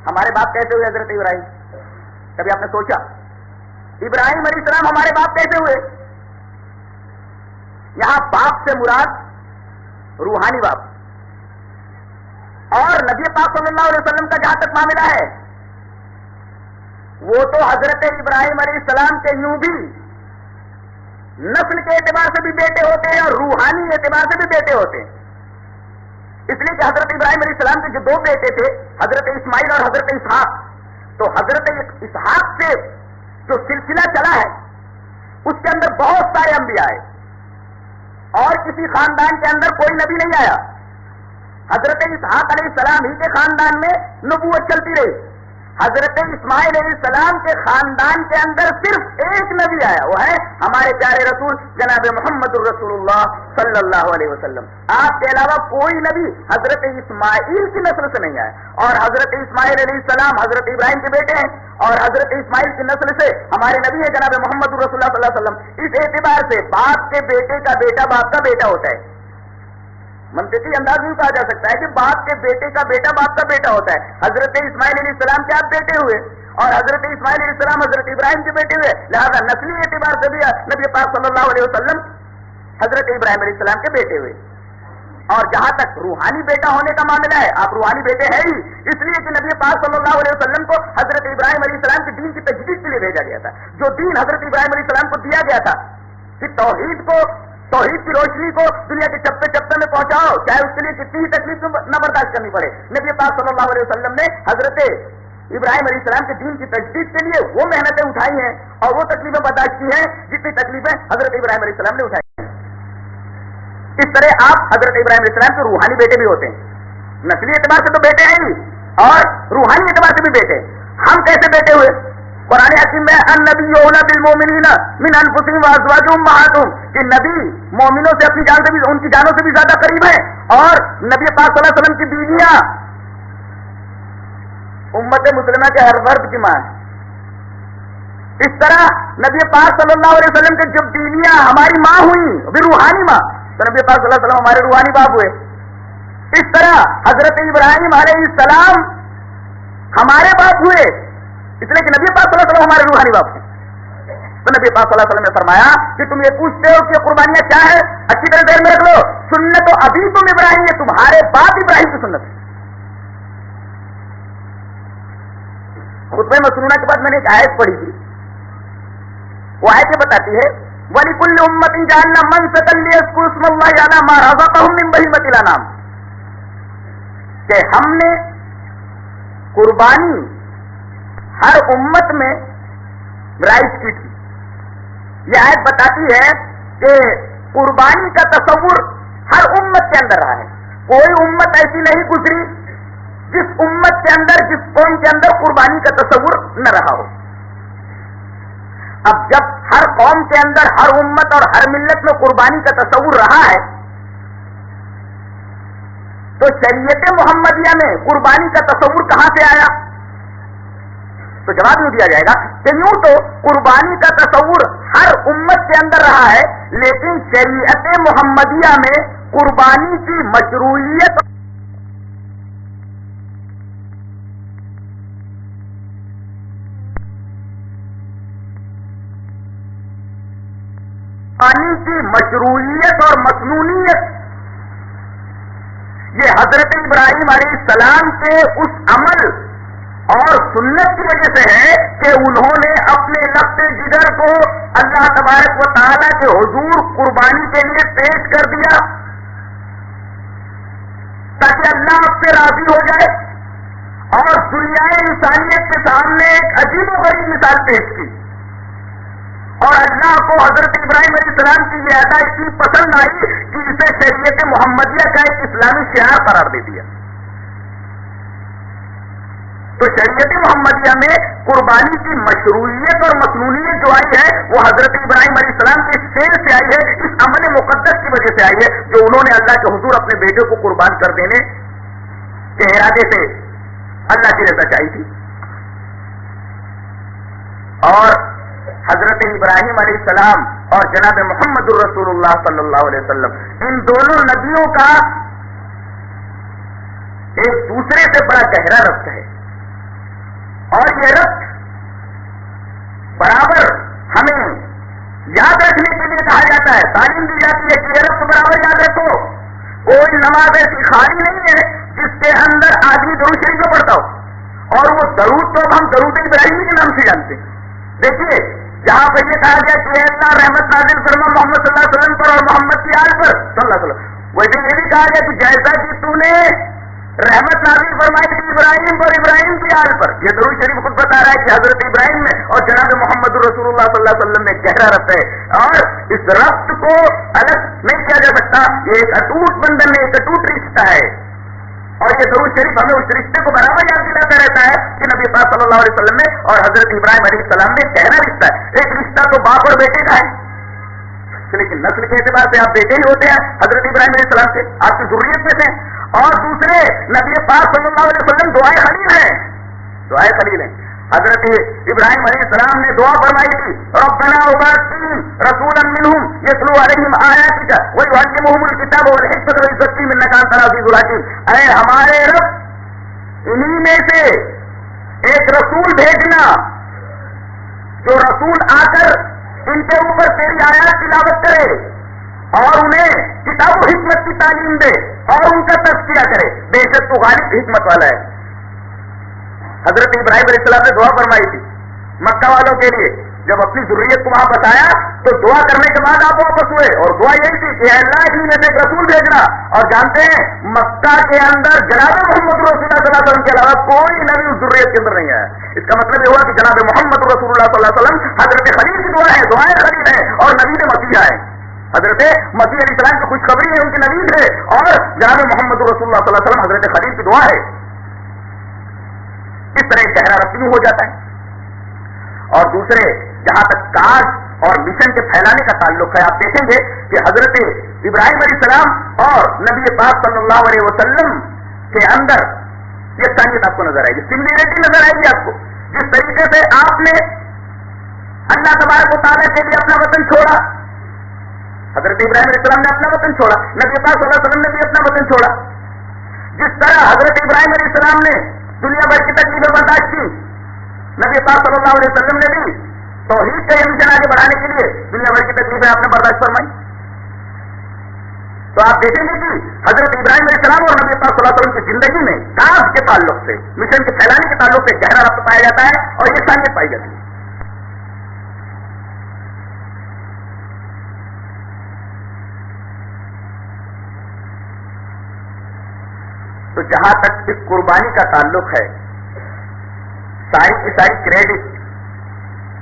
ہمارے باپ کیسے ہوئے حضرت ابراہیم؟ کبھی آپ نے سوچا ابراہیم علیہ السلام ہمارے باپ کیسے ہوئے؟ یہاں باپ سے مراد روحانی باپ، اور نبی پاک صلی اللہ علیہ وسلم کا جہاں تک معاملہ ہے وہ تو حضرت ابراہیم علیہ السلام کے یوں بھی نسل کے اعتبار سے بھی بیٹے ہوتے ہیں اور روحانی اعتبار سے بھی بیٹے ہوتے ہیں، اس لیے کہ حضرت ابراہیم علیہ السلام کے جو دو بیٹے تھے حضرت اسماعیل اور حضرت اسحاق، تو حضرت اسحاق سے جو سلسلہ چلا ہے اس کے اندر بہت سارے انبیاء آئے اور کسی خاندان کے اندر کوئی نبی نہیں آیا۔ حضرت اسحاق علیہ السلام ہی کے خاندان میں نبوت چلتی رہی، حضرت اسماعیل علیہ السلام کے خاندان کے اندر صرف ایک نبی آیا، وہ ہے ہمارے پیارے رسول جناب محمد الرسول اللہ صلی اللہ علیہ وسلم۔ آپ کے علاوہ کوئی نبی حضرت اسماعیل کی نسل سے نہیں آیا، اور حضرت اسماعیل علیہ السلام حضرت ابراہیم کے بیٹے ہیں، اور حضرت اسماعیل کی نسل سے ہمارے نبی ہے جناب محمد الرسول اللہ صلی اللہ علیہ وسلم۔ اس اعتبار سے باپ کے بیٹے کا بیٹا باپ کا بیٹا ہوتا ہے، منطقی انداز میں کہا جا سکتا ہے کہ باپ کے بیٹے کا بیٹا باپ کا بیٹا ہوتا ہے۔ حضرت اسماعیل علیہ السلام کے آپ بیٹے ہوئے اور حضرت اسماعیل علیہ السلام حضرت ابراہیم کے بیٹے ہوئے، لہذا نسلی اعتبار سے بھی نبی پاک صلی اللہ علیہ وسلم حضرت ابراہیم علیہ السلام کے بیٹے ہوئے۔ اور جہاں تک روحانی بیٹا ہونے کا معاملہ ہے، آپ روحانی بیٹے ہیں ہی، اس لیے کہ نبی پاک صلی اللہ علیہ وسلم کو حضرت ابراہیم علیہ السلام کے دین کی تجدید کے لیے بھیجا گیا تھا۔ جو دین حضرت ابراہیم علیہ السلام کو دیا گیا تھا کہ توحید کی روشنی کو دنیا کے چپے چپے میں پہنچاؤ، چاہے اس کے لیے کتنی ہی تکلیف نہ برداشت کرنی پڑے، نبی پاک صلی اللہ علیہ وسلم نے حضرت ابراہیم علیہ السلام کے دین کی تجدید کے لیے وہ محنتیں اٹھائی ہیں اور وہ تکلیفیں برداشت کی ہیں جتنی تکلیفیں حضرت ابراہیم علیہ السلام نے اٹھائی ہیں۔ اس طرح آپ حضرت ابراہیم علیہ السلام کے روحانی بیٹے بھی ہوتے ہیں، نسلی اعتبار سے تو بیٹے ہیں ہی اور روحانی اعتبار سے بھی بیٹے۔ ہم کیسے بیٹے ہوئے؟ قرآن حکیم میں النبی اولی بالمؤمنین من انفسہم وازواجہم امہاتہم، کہ نبی مومنوں سے اپنی جان سے بھی ان کی جانوں سے بھی زیادہ قریب ہے، اور نبی پاک صلی اللہ علیہ وسلم کی بیویاں امت مسلمہ کے ہر فرد کی ماں ہے۔ اس طرح نبی پاک صلی اللہ علیہ وسلم کے جب بیویاں ہماری ماں ہوئی بھی روحانی ماں، تو نبی پاک صلی اللہ علیہ وسلم ہمارے روحانی باپ ہوئے۔ اس طرح حضرت ابراہیم علیہ السلام ہمارے باپ ہوئے، اس لیے کہ نبی پاک صلی اللہ علیہ وسلم ہمارے روحانی باپ ہیں۔ تو نبی پاک صلی اللہ علیہ وسلم نے فرمایا کہ تم یہ پوچھتے ہو کہ قربانیاں کیا ہے، اچھی طرح ذہن میں رکھ لو، سنت و ابیکم ابراہیم، یہ تمہارے باپ ابراہیم کی سنت ہے۔ خطبہ مسنونہ کے بعد میں نے ایک آیت پڑھی تھی، وہ آیت یہ بتاتی ہے وَلِكُلِّ أُمَّةٍ جَعَلْنَا مَنسَكًا لِيَذْكُرُوا اسْمَ اللَّهِ عَلَىٰ مَا رَزَقَهُم مِّن بَهِيمَةِ الْأَنْعَامِ، کہ ہم نے قربانی ہر امت میں رائج کی تھی۔ یہ آیت بتاتی ہے کہ قربانی کا تصور ہر امت کے اندر رہا ہے، کوئی امت ایسی نہیں گزری جس امت کے اندر، جس قوم کے اندر قربانی کا تصور نہ رہا ہو۔ اب جب ہر قوم کے اندر، ہر امت اور ہر ملت میں قربانی کا تصور رہا ہے، تو شریعت محمدیہ میں قربانی کا تصور کہاں سے آیا؟ تو جواب یوں دیا جائے گا کہ یوں تو قربانی کا تصور ہر امت کے اندر رہا ہے، لیکن شریعت محمدیہ میں قربانی کی مشروعیت اور مسنونیت یہ حضرت ابراہیم علیہ السلام کے اس عمل اور سنت کی وجہ سے ہے کہ انہوں نے اپنے نفس جگر کو اللہ تبارک و تعالیٰ کے حضور قربانی کے لیے پیش کر دیا تاکہ اللہ آپ سے راضی ہو جائے، اور دنیائے انسانیت کے سامنے ایک عجیب و غریب مثال پیش کی، اور اللہ کو حضرت ابراہیم علیہ السلام کی یہ ادا اتنی پسند آئی کہ اسے شریعت محمدیہ کا ایک اسلامی شعار قرار دے دیا۔ تو شریعت محمدیہ میں قربانی کی مشروعیت اور مسنونیت جو آئی ہے وہ حضرت ابراہیم علیہ السلام کے فعل سے آئی ہے، اس عمل مقدس کی وجہ سے آئی ہے جو انہوں نے اللہ کے حضور اپنے بیٹے کو قربان کر دینے کے ارادے سے اللہ کی رضا چاہی تھی۔ اور حضرت ابراہیم علیہ السلام اور جناب محمد الرسول اللہ صلی اللہ علیہ وسلم، ان دونوں نبیوں کا ایک دوسرے سے بڑا گہرا ربط ہے، اور یہ ربط برابر ہمیں یاد رکھنے کے لیے کہا جاتا ہے، تعلیم دی جاتی ہے کہ یہ ربط برابر یاد رکھو۔ کوئی نماز ایسی خالی نہیں ہے جس کے اندر آدمی درود شریف میں پڑھتا ہو، اور وہ درود تو ہم درود ابراہیمی کے نام سے جانتے ہیں۔ دیکھیے جہاں پر یہ کہا گیا کہ اے اللہ رحمت نازل فرما محمد صلی اللہ علیہ وسلم پر اور محمد کی آل پر صلی اللہ علیہ وسلم، ویسے یہ بھی کہا گیا کہ جیسا کہ تو نے رحمت نازل فرمائی تھی ابراہیم پر ابراہیم کی آل پر۔ یہ درود شریف خود بتا رہا ہے کہ حضرت ابراہیم میں اور جناب محمد رسول اللہ صلی اللہ علیہ وسلم میں گہرا ربط ہے، اور اس ربط کو الگ نہیں کیا جا سکتا، یہ ایک اٹوٹ بندھن ہے، ایک اٹوٹ رشتہ ہے، اور یہ درود شریف ہمیں اس رشتے کو برابر یاد دلاتا رہتا ہے کہ نبی پاک صلی اللہ علیہ وسلم میں اور حضرت ابراہیم علیہ السلام میں گہرا رشتہ ہے۔ ایک رشتہ تو باپ اور بیٹے کا ہے، لیکن نسل کے اعتبار سے آپ بیٹے ہی ہوتے ہیں حضرت ابراہیم علیہ السلام سے، آپ کی ضروریت میں سے، اور دوسرے نبی پاک صلی اللہ علیہ وسلم دعائے خلیل ہیں، دعائے خلیل ہیں۔ حضرت ابراہیم علیہ السلام نے دعا فرمائی تھی ربنا وبعث فیہم رسولا منہم یتلو علیہم آیاتک ویعلمہم الکتاب والحکمۃ ویزکیہم انک انت العزیز الحکیم، اے ہمارے رب انہی میں سے ایک رسول بھیجنا جو رسول آ کر ان کے اوپر تیری آیات تلاوت کرے اور انہیں کتاب و حکمت کی تعلیم دے اور ان کا تذکرہ کرے، بے شک تو غالب حکمت والا ہے۔ حضرت ابراہیم علیہ السلام نے دعا فرمائی تھی مکہ والوں کے لیے، جب اپنی ضروریت کو وہاں بتایا تو دعا کرنے کے بعد آپ واپس ہوئے، اور دعا یہی تھی کہ اللہ ہی میں سے ایک رسول بھیجنا، اور جانتے ہیں مکہ کے اندر جناب محمد رسول اللہ صلی اللہ علیہ وسلم کے علاوہ کوئی نبی اس ضروریت کے اندر نہیں آیا۔ اس کا مطلب یہ ہوا کہ جناب محمد رسول اللہ صلی اللہ علیہ وسلم حضرت خلیل کی دعا ہے، دعائیں خلیل ہے، اور نبی نے مسیح ہے، حضرت مسیح علیہ السلام کی خوشخبری ہے، ان کی نبی ہے، اور جناب محمد رسول اللہ صلی اللہ علیہ وسلم حضرت خلیل کی دعا ہے۔ اس طرح گہرا ربط ہو جاتا ہے۔ اور دوسرے جہاں تک کاج اور مشن کے پھیلانے کا تعلق ہے، آپ دیکھیں گے کہ حضرت ابراہیم علیہ السلام اور نبی پاک صلی اللہ علیہ وسلم کے اندر یہ یکسانیت آپ کو نظر آئے گی، سملیرٹی نظر آئے گی آپ کو۔ جس طریقے سے آپ نے اللہ تبارک و تعالیٰ کے لیے اپنا وطن چھوڑا، حضرت ابراہیم علیہ السلام نے اپنا وطن چھوڑا، نبی پاک صلی اللہ علیہ وسلم نے بھی اپنا وطن چھوڑا۔ جس طرح حضرت ابراہیم علیہ السلام نے دنیا بھر کی تکلیفیں برداشت کی، نبی پاک صلی اللہ علیہ وسلم نے بھی توحید کا یہ مشن آگے بڑھانے کے لیے دنیا بھر کی تکلیفیں آپ نے برداشت فرمائی۔ تو آپ دیکھیں گے کہ حضرت ابراہیم علیہ السلام اور نبی پاک صلی اللہ علیہ وسلم کی زندگی میں کاج کے تعلق سے، مشن کے پھیلانے کے تعلق سے گہرا ربط پایا جاتا ہے اور یہ یکسانیت پائی جاتی ہے۔ تو جہاں تک اس قربانی کا تعلق ہے، ساری کی ساری کریڈٹ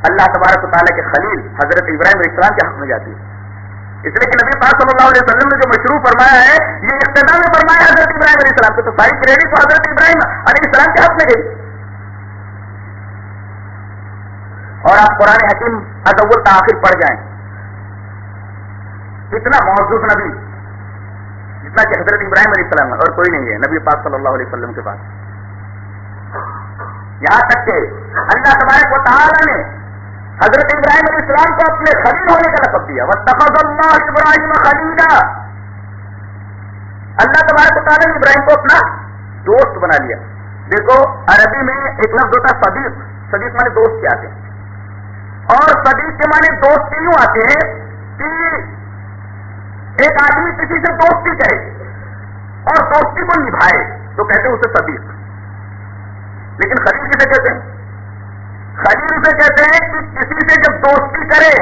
اللہ تبارک و تعالیٰ کے خلیل حضرت ابراہیم علیہ السلام کے حق میں جاتی ہے، اس لیے کہ نبی پاک صلی اللہ علیہ وسلم نے جو مشروع فرمایا ہے یہ اقتدا میں فرمایا حضرت ابراہیم علیہ السلام کو، تو ساری کریڈٹ تو حضرت ابراہیم علیہ السلام کے حق میں گئی۔ اور آپ قرآن حکیم از اول تا آخر پڑھ جائیں، اتنا معزز نبی جتنا کہ حضرت ابراہیم علیہ السلام اور کوئی نہیں ہے نبی پاک صلی اللہ علیہ وسلم کے پاس، یہاں تک کہ اللہ تبارک و تعالیٰ نے حضرت ابراہیم علیہ السلام کو اپنے خلیل ہونے کا لقب دیا، واتخذ اللہ ابراہیم خلیلا، اللہ تبارک و تعالیٰ نے ابراہیم کو اپنا دوست بنا لیا۔ دیکھو عربی میں ایک لفظ ہوتا ہے صدیق، صدیق مانے دوست کے آتے ہیں، اور صدیق کے مانے دوست یوں آتے ہیں کہ ایک آدمی کسی سے دوستی کرے اور دوستی کو نبھائے تو کہتے ہیں اسے صدیق۔ لیکن خلیل کسے کہتے ہیں؟ خلیل اسے کہتے ہیں کہ کسی سے جب دوستی کرے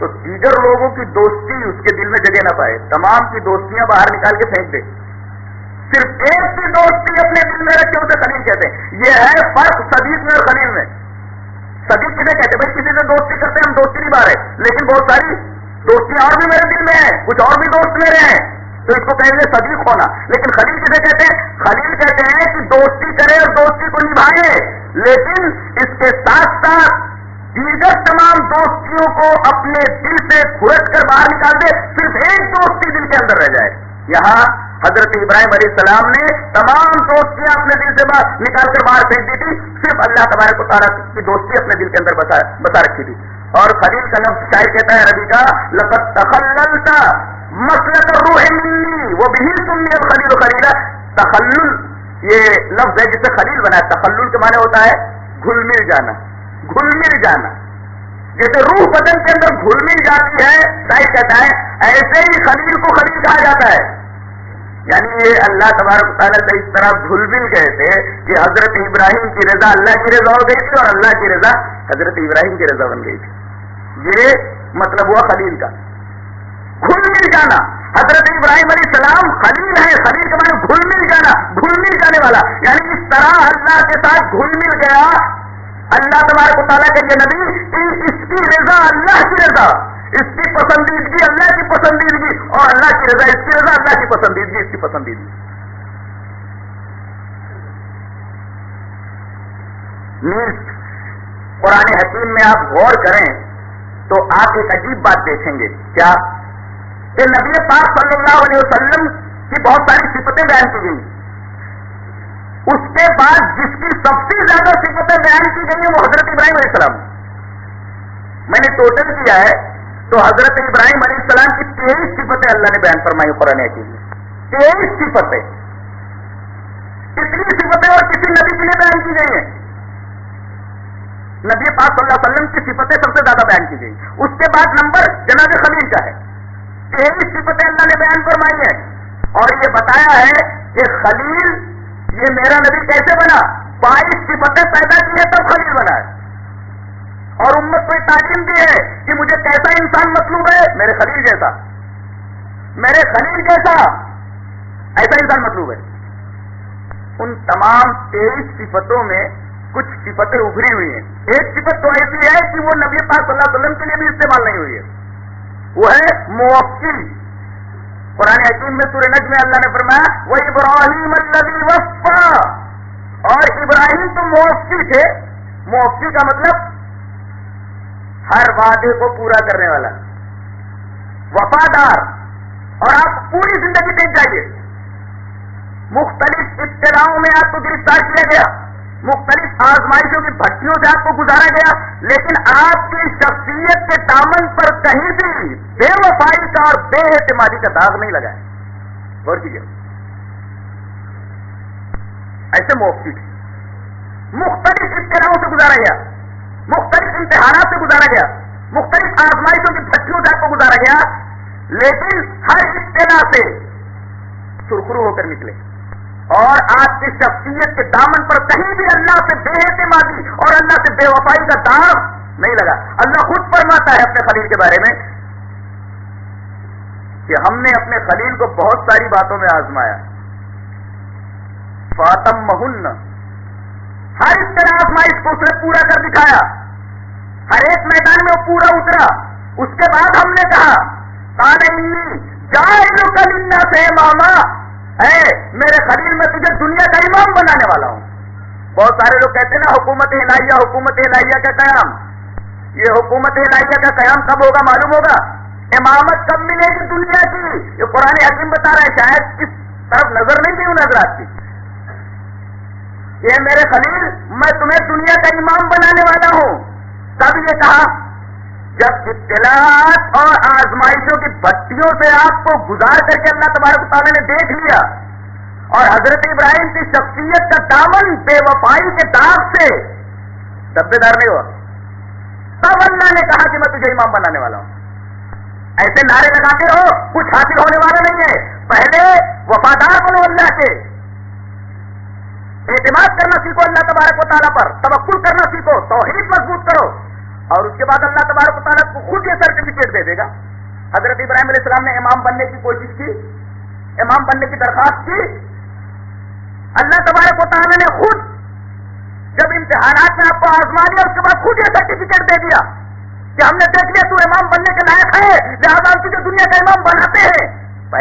تو دیگر لوگوں کی دوستی اس کے دل میں جگہ نہ پائے، تمام کی دوستیاں باہر نکال کے پھینک دے، صرف ایک کی دوستی اپنے دل میں رکھے اسے خلیل کہتے ہیں۔ یہ ہے فرق صدیق میں اور خلیل میں۔ صدیق کسے کہتے ہیں؟ بھائی کسی سے دوستی کرتے ہیں، ہم دوستی نہیں پا رہے، لیکن بہت ساری دوستیاں اور بھی میرے دل میں ہیں، کچھ اور بھی دوست میرے ہیں، تو اس کو کہیں گے صدیق ہونا. لیکن خلیل کسے کہتے ہیں؟ خلیل کہتے ہیں کہ دوستی کرے اور دوستی کو نبھائے، لیکن اس کے ساتھ ساتھ دیگر تمام دوستیوں کو اپنے دل سے کھرچ کر باہر نکال دے، صرف ایک دوستی دل کے اندر رہ جائے. یہاں حضرت ابراہیم علیہ السلام نے تمام دوستیاں اپنے دل سے نکال کر باہر پھینک دی تھی، صرف اللہ تبارک و تعالیٰ کی دوستی اپنے دل کے اندر بسا رکھی تھی. اور خلیل کا لفظ شاعر کہتا ہے عربی کا لقد تخللت مسلک الروح منی وبہ سمی الخلیل خلیلا. تخلل یہ لفظ ہے جسے خلیل بنا ہے. تخلل کے معنی ہوتا ہے گھل مل جانا، گھل مل جانا. جیسے روح بدن کے اندر گھل مل جاتی ہے، شاعر کہتا ہے ایسے ہی خلیل کو خلیل کہا جاتا ہے. یعنی یہ اللہ تبارک تعالیٰ سے اس طرح گھل مل گئے تھے کہ حضرت ابراہیم کی رضا اللہ کی رضا ہو گئی تھی اور اللہ کی رضا حضرت ابراہیم کی رضا بن گئی تھی. یہ مطلب ہوا خلیل کا، گھل مل جانا. حضرت ابراہیم علیہ السلام خلیل ہے، خلیل کے معنی گھل مل جانا، گھل مل جانے والا. یعنی اس طرح اللہ کے ساتھ گھل مل گیا اللہ تبارک و تعالیٰ کے یہ نبی کہ اس کی رضا اللہ کی رضا، اس کی پسندیدگی اللہ کی پسندیدگی، اور اللہ کی رضا اس کی رضا، اللہ کی پسندیدگی اس کی پسندیدگی. نیز قرآن حکیم میں آپ غور کریں تو آپ ایک عجیب بات دیکھیں گے. کیا کہ نبی پاک صلی اللہ علیہ وسلم کی بہت ساری صفتیں بیان کی گئی، اس کے بعد جس کی سب سے زیادہ صفتیں بیان کی گئی ہیں وہ حضرت ابراہیم علیہ السلام. میں نے ٹوٹل کیا ہے تو حضرت ابراہیم علیہ السلام کی 23 صفتیں اللہ نے بیان فرمائی قرآن حکیم میں. 23 صفتیں. کتنی صفتیں اور کسی نبی کے لیے بیان کی گئی ہیں؟ نبی پاک صلی اللہ علیہ وسلم کی صفتیں سب سے زیادہ بیان کی گئی. اس کے بعد نمبر جناب خلیل کا ہے. 23 صفتیں اللہ نے بیان فرمائی ہیں اور یہ بتایا ہے کہ خلیل یہ میرا نبی کیسے بنا. 22 صفتیں پیدا کی ہے تب خلیل بنا ہے. اور امت کو تعلیم دی ہے کہ مجھے کیسا انسان مطلوب ہے، میرے خلیل جیسا، میرے خلیل جیسا ایسا انسان مطلوب ہے. ان تمام 23 صفتوں میں کچھ صفتیں ابھری ہوئی ہیں. ایک صفت تو ایسی ہے کہ وہ نبی پاک صلی اللہ علیہ وسلم کے لیے بھی استعمال نہیں ہوئی ہے، وہ ہے موفی. قرآن حکیم میں سورہ نجم میں اللہ نے فرمایا وَإِبْرَاهِيمَ الَّذِي وَفَّى، اور ابراہیم تو موفی تھے. موفی کا مطلب ہر وعدے کو پورا کرنے والا، وفادار. اور آپ پوری زندگی دیکھ جائیے، مختلف ابتلاؤں میں آپ کو گرفتار کیا گیا، مختلف آزمائشوں کی بھٹیوں سے آپ کو گزارا گیا، لیکن آپ کی شخصیت کے دامن پر کہیں بھی بے وفائی کا اور بے اعتمادی کا داغ نہیں لگا ہے. غور کیجیے، ایسے موقف مختلف ابتلاؤں سے گزارا گیا، مختلف امتحانات سے گزارا گیا، مختلف آزمائشوں کی بھٹیوں سے آپ کو گزارا گیا، لیکن ہر ابتلا سے سرخرو ہو کر نکلے اور آپ کی شخصیت کے دامن پر کہیں بھی اللہ سے بے اعتمادی اور اللہ سے بے وفائی کا داغ نہیں لگا. اللہ خود فرماتا ہے اپنے خلیل کے بارے میں کہ ہم نے اپنے خلیل کو بہت ساری باتوں میں آزمایا، فاتمہن، ہر اس طرح آزمائش کو اس نے پورا کر دکھایا، ہر ایک میدان میں وہ پورا اترا. اس کے بعد ہم نے کہا قال انی جاعلک للناس اماما، اے میرے خلیل میں تجھے دنیا کا امام بنانے والا ہوں. بہت سارے لوگ کہتے ہیں نا حکومت الہیہ، حکومت الہیہ کا قیام. یہ حکومت الہیہ کا قیام کب ہوگا معلوم ہوگا؟ امامت کب ملے گی دنیا کی؟ یہ قرآن حکیم بتا رہا ہے. شاید اس طرف نظر نہیں دی ان حضرات کی. یہ میرے خلیل میں تمہیں دنیا کا امام بنانے والا ہوں. کب یہ کہا؟ جب ابتلاءات اور آزمائشوں کی بھٹیوں سے آپ کو گزار کر کے اللہ تبارک تعالیٰ نے دیکھ لیا اور حضرت ابراہیم کی شخصیت کا دامن بے وفائی کے داغ سے دبے دار نہیں ہوا، تب اللہ نے کہا کہ میں تجھے امام بنانے والا ہوں. ایسے نعرے لگاتے رہو، کچھ حاصل ہونے والا نہیں ہے. پہلے وفادار بنو اللہ کے، اعتماد کرنا سیکھو اللہ تبارک و تعالیٰ پر، توکل کرنا سیکھو، توحید مضبوط کرو، اور اس کے بعد اللہ تبارک و تعالیٰ کو خود یہ سرٹیفکیٹ دے دے گا. حضرت ابراہیم علیہ السلام نے امام بننے کی کوشش کی، امام بننے کی درخواست کی. اللہ تبارک و تعالیٰ نے خود جب امتحانات میں آپ کو آزما لیا، اس کے بعد خود یہ سرٹیفکیٹ دے دیا کہ ہم نے دیکھ لیا تو امام بننے کے لائق ہے، لہٰذا ہم تجھے دنیا کا امام بناتے ہیں.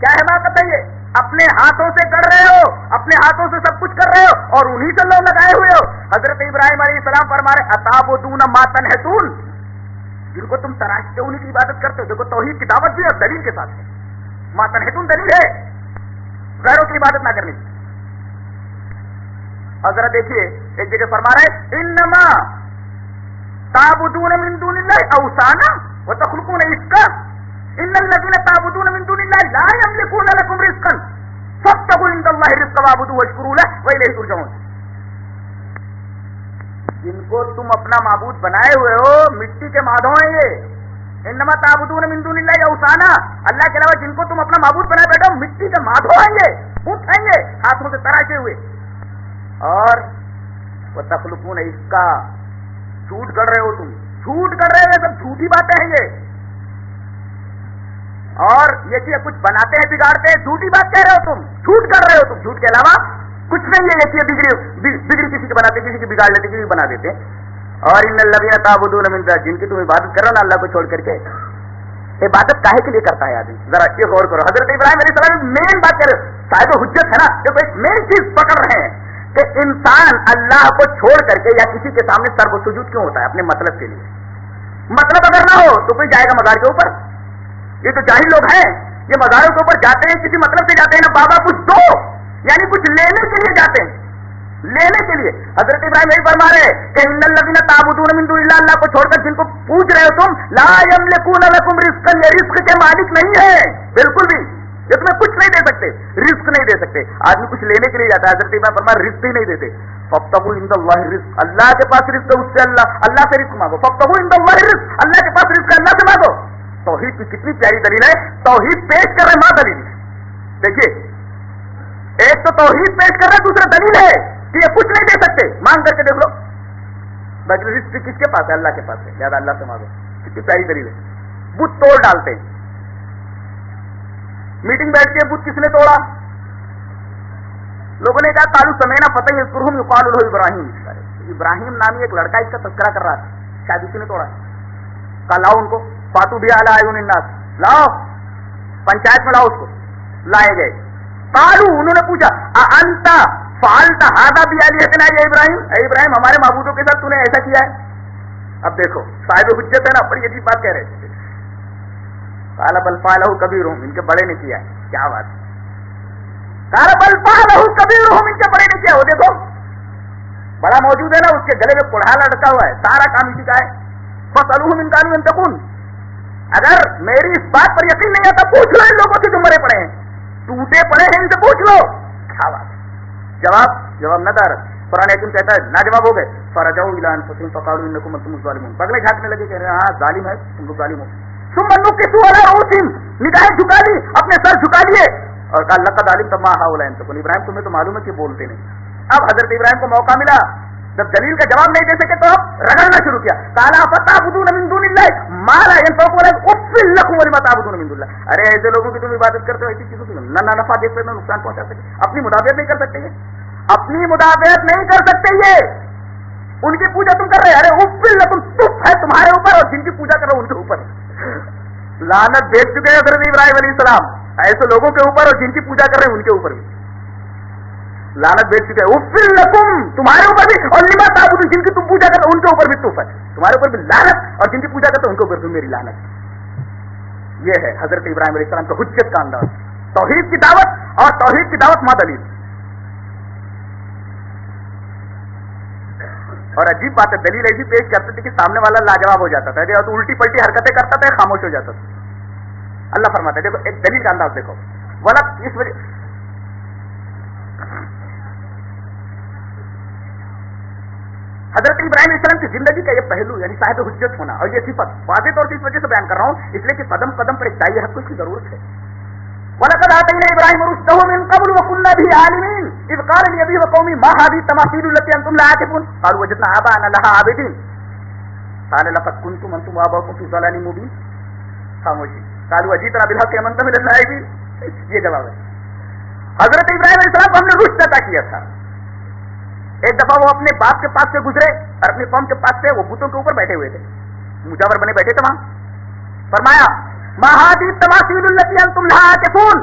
کیا حماقت ہے یہ؟ اپنے ہاتھوں سے کر رہے ہو، اپنے ہاتھوں سے سب کچھ کر رہے ہو اور انہی سے لوگ لگائے ہوئے ہو۔ حضرت ابراہیم علیہ السلام فرما رہے اتعبدون ما تنحتون، جن کو تم تراشتے انہی کی عبادت کرتے ہو۔ دیکھو توحید کی دعوت بھی اور دلیل کے ساتھ ہے۔ ما تنحتون دلیل ہے غیروں کی عبادت نہ کرنے کی۔ اور ذرا دیکھیے ایک جگہ فرما رہے انما تعبدون من دون اللہ اوثانا وتخلقون افکا ان الذين تعبدون من دون الله لا يملكون لكم رزقا فابتغوا عند الله الرزق واعبدوه واشكروا له واليه ترجعون۔ جن کو تم اپنا معبود بنائے ہوئے ہو مٹی کے مادھو ہیں یہ۔ انما تعبدون من دون اللہ اوثانا، اللہ کے علاوہ جن کو تم اپنا معبود بنائے بیٹھے ہو مٹی کے مادھو ہیں یہ، بت ہیں یہ ہاتھوں سے تراشے ہوئے۔ اور وتخلقون افکا، جھوٹ کر رہے ہو تم، جھوٹ کر رہے ہو، یہ سب جھوٹی باتیں ہیں یہ۔ اور یہ چیز کچھ بناتے ہیں بگاڑتے ہیں، جھوٹی بات کہہ رہے ہو تم، جھوٹ کر رہے ہو تم، جھوٹ کے علاوہ کچھ نہیں ہے۔ یہ چیز بگڑی کسی کی بناتے، کسی کی بگاڑ لیتے، کسی کی بنا دیتے۔ اور ان الذین تعبدون من دون، جن کی تم عبادت کرو نا اللہ کو چھوڑ کر کے، عبادت کاہے کے لیے کرتا ہے آدمی؟ ذرا یہ غور کرو۔ حضرت ابراہیم علیہ السلام مین بات کر رہے ہو، صاحب حجت ہے نا، دیکھو ایک مین چیز پکڑ رہے ہیں کہ انسان اللہ کو چھوڑ کر کے یا کسی کے سامنے سر و سجود کیوں ہوتا ہے؟ اپنے مطلب کے لیے۔ مطلب اگر نہ ہو تو کوئی جائے گا مزار کے اوپر؟ یہ تو جاہل لوگ ہیں، یہ مزاروں کے اوپر جاتے ہیں کسی مطلب سے جاتے ہیں، نا بابا کچھ دو، یعنی کچھ لینے کے لیے جاتے ہیں، لینے کے لیے۔ حضرت ابراہیم یہی فرما رہے کہ ان الذین تعبدون من دون اللہ، اللہ کو چھوڑ کر جن کو پوچھ رہے ہو تم، لا یملکون لکم رزقا، یہ رزق کے مالک نہیں ہے بالکل بھی، یہ تمہیں کچھ نہیں دے سکتے، رزق نہیں دے سکتے۔ آدمی کچھ لینے کے لیے جاتا ہے، حضرت ابراہیم فرما رزق ہی نہیں دیتے۔ فابتغوا عند اللہ الرزق، اللہ کے پاس رزق ہے، اس سے اللہ سے رزق مانگو۔ فابتغوا عند اللہ الرزق، اللہ کے پاس رزق ہے، اللہ سے مانگو۔ توحید کی کتنی پیاری دلیل ہے، توحید پیش کر رہے ماں دلیل ہے۔ دیکھیے ایک تو توحید پیش کر رہے، دوسرا دلیل ہے کہ یہ کچھ نہیں دے سکتے، مانگ کر کے دیکھ لو۔ باقی رزق کس کے پاس ہے؟ اللہ کے پاس ہے، لہٰذا اللہ سے مانگو۔ کتنی پیاری دلیل ہے۔ بت توڑ ڈالتے ہیں، میٹنگ بیٹھ کے بت کس نے توڑا؟ لوگوں نے کہا قالوا سمعنا فتى يذكرهم يقال له ابراہیم، ابراہیم نامی ایک لڑکا اس کا تذکرہ کر رہا تھا، شاید اسی نے توڑا۔ کہا لاؤ ان کو، فاتو بھی علی اعین الناس، لاؤ پنچایت میں لاؤ اس کو۔ لائے گئے، قالوا انہوں نے پوچھا اانت فعلت هذا بآلهتنا یا ابراہیم، اے ابراہیم ہمارے معبودوں کے ساتھ تو نے ایسا کیا ہے؟ اب دیکھو صاحب حجت ہے نا، بڑی عجیب بات کہہ رہے تھے۔ قال بل فعلہ کبیرہم، ان کے بڑے نے کیا ہے۔ کیا بات؟ قال بل فعلہ کبیرہم، ان کے بڑے نے کیا۔ وہ دیکھو بڑا موجود ہے نا، اس کے گلے میں کوڑھا لٹکا ہوا ہے، سارا کام اسی کا ہے۔ فاسألوہم ان کانوا ینطقون، اگر میری اس بات پر یقین نہیں آتا پوچھ لو ان لوگوں سے جو مرے پڑے ہیں، ٹوٹے پڑے ہیں، ان سے پوچھ لو۔ کیا بات؟ جواب نہ دار۔ قرآن حکیم کہتا ہے نا جواب ہو گئے۔ فرجعوا الی انفسہم فقالوا انکم انتم الظالمون، بغلے جھانکنے لگے کہ ہاں ظالم ہے تم لوگ، ظالم ہو۔ ثم نکسوا علی رؤوسہم، نگاہیں جھکا لی، اپنے سر جھکا لیے، اور کہا لقد علمت ما هؤلاء ينطقون، ابراہیم تمہیں تو معلوم ہے کہ بولتے نہیں۔ اب حضرت ابراہیم کو موقع ملا، جب دلیل کا جواب نہیں دے سکے تو اب رگڑنا شروع کیا۔ قال فتعبدون من دون اللہ ما لا ينفعكم ولا اف لكم ولما تعبدون من دون اللہ، ارے ایسے لوگوں کی تم عبادت کرتے ہو، ایسی چیزوں کی نہ نفع دے سکتے، نہ نقصان پہنچا سکتے، اپنی مدافعت نہیں کر سکتے، یہ اپنی مدافعت نہیں کر سکتے، یہ ان کی پوجا تم کر رہے، ارے اف لكم، تف ہے تمہارے اوپر، اور جن کی پوجا کر رہے ان کے اوپر لعنت بھیج چکے ہیں حضرت ابراہیم علیہ السلام ایسے لوگوں کے اوپر، اور جن کی پوجا کر رہے ہیں ان کے اوپر بھی لعنت بھیج چکے ہیں۔ اف لکم، تمہارے اوپر بھی، اور لما تعبدون، جن کی تم پوجا کرتے ان کے اوپر بھی تف ہے، تمہارے اوپر بھی لعنت، اور جن کی پوجا کرتے ان کے اوپر بھی میری لعنت۔ یہ ہے حضرت ابراہیم علیہ السلام کا حجت کا انداز، توحید کی دعوت، اور توحید کی دعوت ماں دلیل۔ اور عجیب بات ہے، دلیل ایسی پیش کرتے تھے کہ سامنے والا لاجواب ہو جاتا تھا، یا تو الٹی پلٹی حرکتیں کرتا تھا، خاموش ہو جاتا تھا۔ اللہ فرماتا ہے، دیکھو ایک دلیل کا انداز دیکھو، ولا اس وجہ حضرت ابراہیم علیہ السلام کی زندگی کا یہ پہلو، یعنی صاحب حجت ہونا، اور یہ صفت واضح طور سے اس وجہ سے بیان کر رہا ہوں، اس لیے کہ قدم قدم پر ایک داعی حق کو اس کی ضرورت ہے۔ وَلَقَدْ آتَيْنَا إِبْرَاهِيمَ رُشْدَهُ مِنْ قَبْلُ وَكُنَّا بِهِ عَالِمِينَ إِذْ قَالَ لِأَبِيهِ وَقَوْمِهِ مَا هَٰذِهِ التَّمَاثِيلُ الَّتِي أَنتُمْ لَهَا عَاكِفُونَ قَالُوا وَجَدْنَا آبَاءَنَا لَهَا عَابِدِينَ قَالَ لَقَدْ كُنتُمْ أَنتُمْ وَآبَاؤُكُمْ فِي ضَلَالٍ مُّبِينٍ، خاموشی۔ قَالُوا أَجِئْتَنَا بِالْحَقِّ أَمْ أَنتَ مِنَ الْلَاعِبِينَ، یہ جواب ہے۔ حضرت ابراہیم علیہ السلام کو ہم نے رشد عطا کیا تھا۔ ایک دفعہ وہ اپنے باپ کے پاس سے گزرے اور اپنی قوم کے پاس سے، وہ بتوں کے اوپر بیٹھے ہوئے تھے، مجاور بنے بیٹھے تھے وہاں۔ فرمایا ما هذه التماثيل التي انتم لها عاكفون،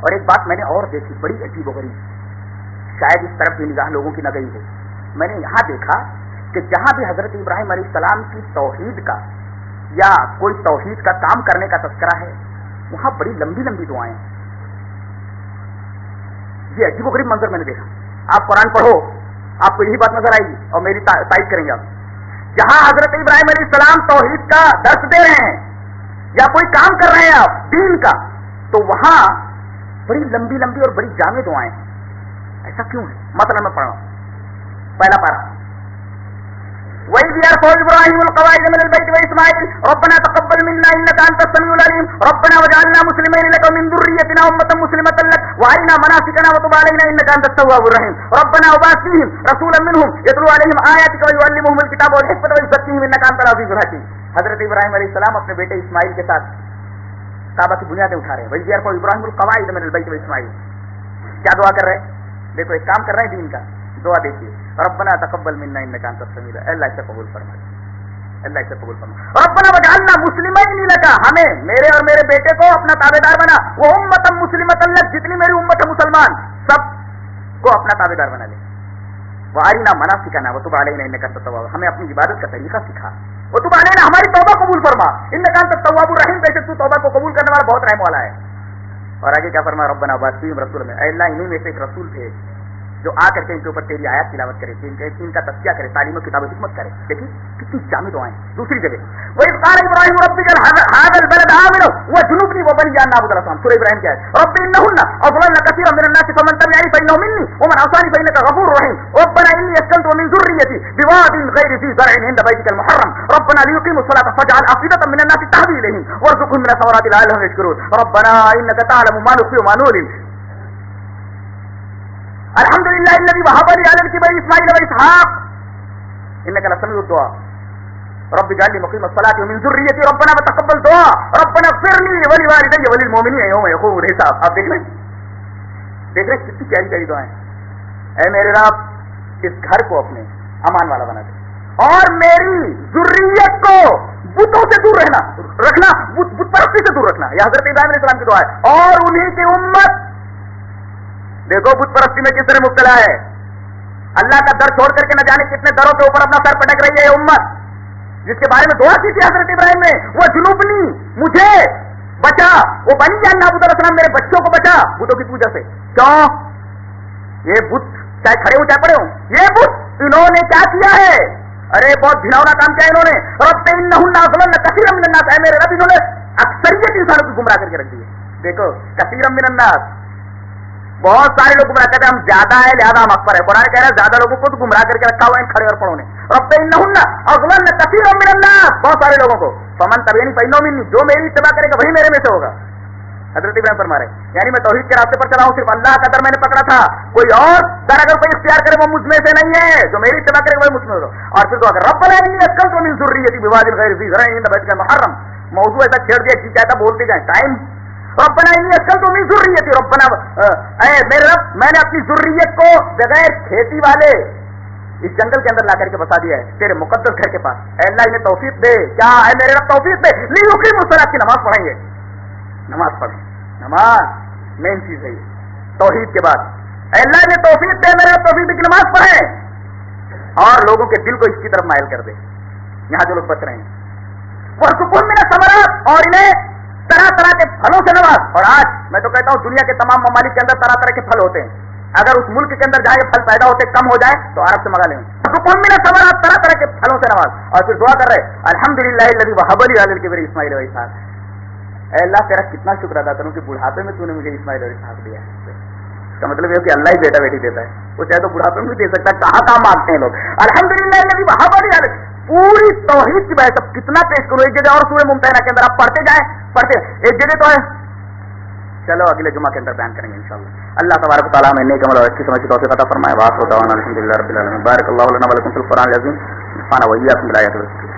اور ایک بات میں نے اور دیکھی بڑی عجیب و غریب، شاید اس طرف بھی نگاہ لوگوں کی نہ گئی ہو. میں نے یہاں دیکھا کہ جہاں بھی حضرت ابراہیم علیہ السلام کی توحید کا یا کوئی توحید کا کام کرنے کا تذکرہ ہے وہاں بڑی لمبی لمبی دعائیں ہیں. یہ عجیب و غریب منظر میں نے دیکھا. آپ قرآن پڑھو آپ کو یہی بات نظر آئے گی اور میری تائید کریں گے آپ. جہاں حضرت ابراہیم علیہ السلام توحید کا درس دے رہے ہیں یا کوئی کام کر رہے ہیں آپ دین کا، تو وہاں بڑی لمبی لمبی اور بڑی جامع دعائیں ہیں. ایسا کیوں ہے؟ مثلا میں پڑھ رہا ہوں پہلا پارہ، وَإِذْ يَرْفَعُ إِبْرَاهِيمُ الْقَوَاعِدَ مِنَ الْبَيْتِ وَإِسْمَاعِيلُ رَبَّنَا تَقَبَّلْ مِنَّا إِنَّكَ أَنْتَ السَّمِيعُ الْعَلِيمُ رَبَّنَا وَاجْعَلْنَا مُسْلِمَيْنِ لَكَ وَمِنْ ذُرِّيَّتِنَا أُمَّةً مُسْلِمَةً لَكَ وَأَرِنَا مَنَاسِكَنَا وَتُبْ عَلَيْنَا إِنَّكَ أَنْتَ التَّوَّابُ الرَّحِيمُ رَبَّنَا وَابْعَثْ فِيهِمْ رَسُولًا مِّنْهُمْ يَتْلُو عَلَيْهِمْ آيَاتِكَ وَيُعَلِّمُهُمُ الْكِتَابَ وَالْحِكْمَةَ وَيُزَكِّيهِمْ إِنَّكَ أَنْتَ الْعَزِيزُ الْحَكِيمُ. حضرت ابراہیم علیہ السلام اپنے بیٹے اسماعیل کے ساتھ کعبہ کی بنیادیں اٹھا رہے ہیں. وَإِذْ يَرْفَعُ إِبْرَاهِيمُ الْقَوَاعِدَ مِنَ الْبَيْتِ وَإِسْمَاعِيلُ. کیا دعا کر رہے ہیں؟ دیکھو ایک کام کر رہے ہیں دین کا. دعا دیکھیے، ربنا تقبل منا انك انت السميع العليم. اللہ اسے قبول فرما، اللہ اسے قبول فرما. ربنا وجعلنا مسلمین لک، ہمیں میرے اور میرے بیٹے کو اپنا تابعدار بنا. وہ امۃ مسلمۃ لک، جتنی میری امت ہے مسلمان سب کو اپنا تابعدار بنا لے. وارنا مناسکنا وتب علینا انک انت التواب، ہمیں اپنی عبادت کا طریقہ سکھا. وتب علینا، ہماری توبہ قبول فرما. انک انت التواب الرحیم، بے شک تو توبہ کو قبول کرنے والا بہت رحم والا ہے. اور آگے کیا فرمایا؟ ربنا وابعث فیہم رسولا منہم، اے اللہ انہیں میں سے ایک رسول بھیج جو آ کر کے ان کے اوپر تیری آیات تلاوت کرے، ان کا تذکیہ کرے، تعلیم و کتاب و حکمت کرے. دیکھیے کتنی جامع دعائیں. دوسری جگہ وَإِذْ قَالَ إِبْرَاهِيمُ رَبِّ اجْعَلْ هَٰذَا الْبَلَدَ آمِنًا وَاجْنُبْنِي وَبَنِيَّ أَن نَّعْبُدَ الْأَصْنَامَ. سورہ ابراہیم کیا ہے؟ رَبِّ إِنَّهُنَّ أَضْلَلْنَ كَثِيرًا مِنَ النَّاسِ فَمَن تَبِعَنِي فَإِنَّهُ مِنِّي وَمَنْ عَصَانِي فَإِنَّكَ غَفُورٌ رَّحِيمٌ. رَبَّنَا إِنِّي أَسْكَنتُ مِن ذُرِّيَّتِي بِوَادٍ غَيْرِ ذِي زَرْعٍ عِندَ بَيْتِكَ الْمُحَرَّمِ رَبَّنَا لِيُقِيمُوا الصَّلَاةَ فَاجْعَلْ أَفْئِدَةً مِنَ النَّاسِ تَهْوِي إِلَيْهِمْ وَارْزُقْهُم مِّنَ الثَّمَرَاتِ لَعَلَّهُمْ يَشْكُرُونَ. رَبَّنَا إِنَّكَ تَعْلَمُ مَا نُخْفِي وَمَا نُعْلِنُ. الحمد للہ الذی وهب لي على الكبر اسماعیل واسحاق انك لسمیع الدعاء. رب اجعلني مقيم الصلاة ومن ذريتي ربنا وتقبل دعاء ربنا اغفر لي ولوالدي وللمؤمنين يوم يقوم الحساب. آپ دیکھ رہے کتنی پیاری پیاری دعائیں. اے میرے رب اس گھر کو اپنے امان والا بنا دے اور میری ذریت کو بتوں سے دور رکھنا، بت پرستی سے دور رکھنا. یہ حضرت ابراہیم علیہ السلام کی دعا ہے. اور انہی کی امت، دیکھو بت پرستی میں کس طرح مبتلا ہے. اللہ کا در چھوڑ کر کے نہ جانے کتنے دروں کے اوپر اپنا سر پٹک رہی ہے یہ امت، جس کے بارے میں دعا کی تھی حضرت ابراہیم نے. وہ جنوبنی، مجھے بچا، وہ بنی جان نابود السلام، میرے بچوں کو بچا بتوں کی پوجا سے. کیوں؟ یہ بت چاہے کھڑے ہوں چاہے پڑے ہوں، یہ بت انہوں نے کیا کیا ہے؟ ارے بہت گھناؤنا کام کیا انہوں نے. رب انہن اضللن کثیرا من الناس، اے میرے رب انہوں نے اکثریت انسانوں کو گمراہ کر کے رکھ دی ہے. دیکھو کثیرا من الناس، بہت سارے لوگ گمراہ کہتے ہیں ہم زیادہ ہے لہذا ہم اکبر ہے. قرآن کہہ رہا ہے زیادہ لوگوں کو تو گمراہ کر کے رکھا ہوا ہے کھڑے اور پڑھوں نے. رب انہن اضللن کثیرا من الناس، بہت سارے لوگوں کو. فمن تبعنی فانہ منی، جو میری اتباع کرے گا وہی میرے میں سے ہوگا. حضرت ابراہیم فرما رہے یعنی میں توحید کے راستے پر چلا ہوں، صرف اللہ کا در میں نے پکڑا تھا، کوئی اور در اگر کوئی اختیار کرے وہ مجھ میں سے نہیں ہے. جو میری اتباع کرے گا وہی مجھ میں ہوگا. اور پھر دعا کر ربنا انی اسکنت من ذریتی بواد غیر ذی زرع عند بیتک المحرم. موضوع ایسا چھیڑ دیا کہ کہتا بولتے جائیں ٹائم. ربنا انی اسکنت من ذریتی، ربنا اے میرے رب میں نے اپنی ذریت کو بغیر کھیتی والے اس جنگل کے اندر لا کر کے بسا دیا ہے تیرے مقدس گھر کے پاس. اے اللہ انہیں توفیق دے. کیا اے میرے رب توفیق دے. لیقیموا الصلاۃ، کی نماز پڑھیں گے، نماز پڑھیں. نماز مین چیز ہے توحید کے بعد. اے اللہ نے توفیق دے، میرے رب توفیق دے کہ نماز پڑھیں اور لوگوں کے دل کو اس کی طرف مائل کر دے یہاں جو لوگ بچ رہے ہیں. وارزقہم من الثمرات، اور انہیں طرح طرح کے پھلوں سے نواز. اور آج میں تو کہتا ہوں دنیا کے تمام ممالک کے اندر طرح طرح کے پھل ہوتے ہیں. اگر اس ملک کے اندر جہاں یہ پھل پیدا ہوتے کم ہو جائے تو عرب سے منگا لیں. وارزقہم من الثمرات، طرح طرح کے پھلوں سے نواز. اور پھر دعا کر رہے الحمدللہ الذی وهب لي على الكبر اسماعیل و اسحاق. اے اللہ تیرا کتنا شکر ادا کروں کہ بڑھاپے میں تو نے مجھے اسماعیل اور اسحاق دیا ہے. اس کا مطلب یہ کہ اللہ ہی بیٹا بیٹی دیتا ہے، وہ چاہے تو بڑھاپے میں بھی دے سکتا ہے. کہاں کہاں مانگتے ہیں لوگ. الحمدللہ الذی وهب لي على، پوری توحید کی بحث اب کتنا پیش کروں. ایک جگہ اور سورہ ممتحنہ کے اندر آپ پڑھتے جائیں پڑھتے، ایک جگہ تو ہے. چلو اگلے جمعہ کے اندر بیان کریں گے انشاءاللہ. اللہ تبارک و تعالیٰ ہمیں نیک عمل اور اچھی سمجھ کی توفیق عطا فرمائے. وآخر دعوانا الحمدللہ رب العالمین. بارک اللہ لنا ولکم فی القرآن العظیم. نفعنا وإیاکم بالآیات والذکر.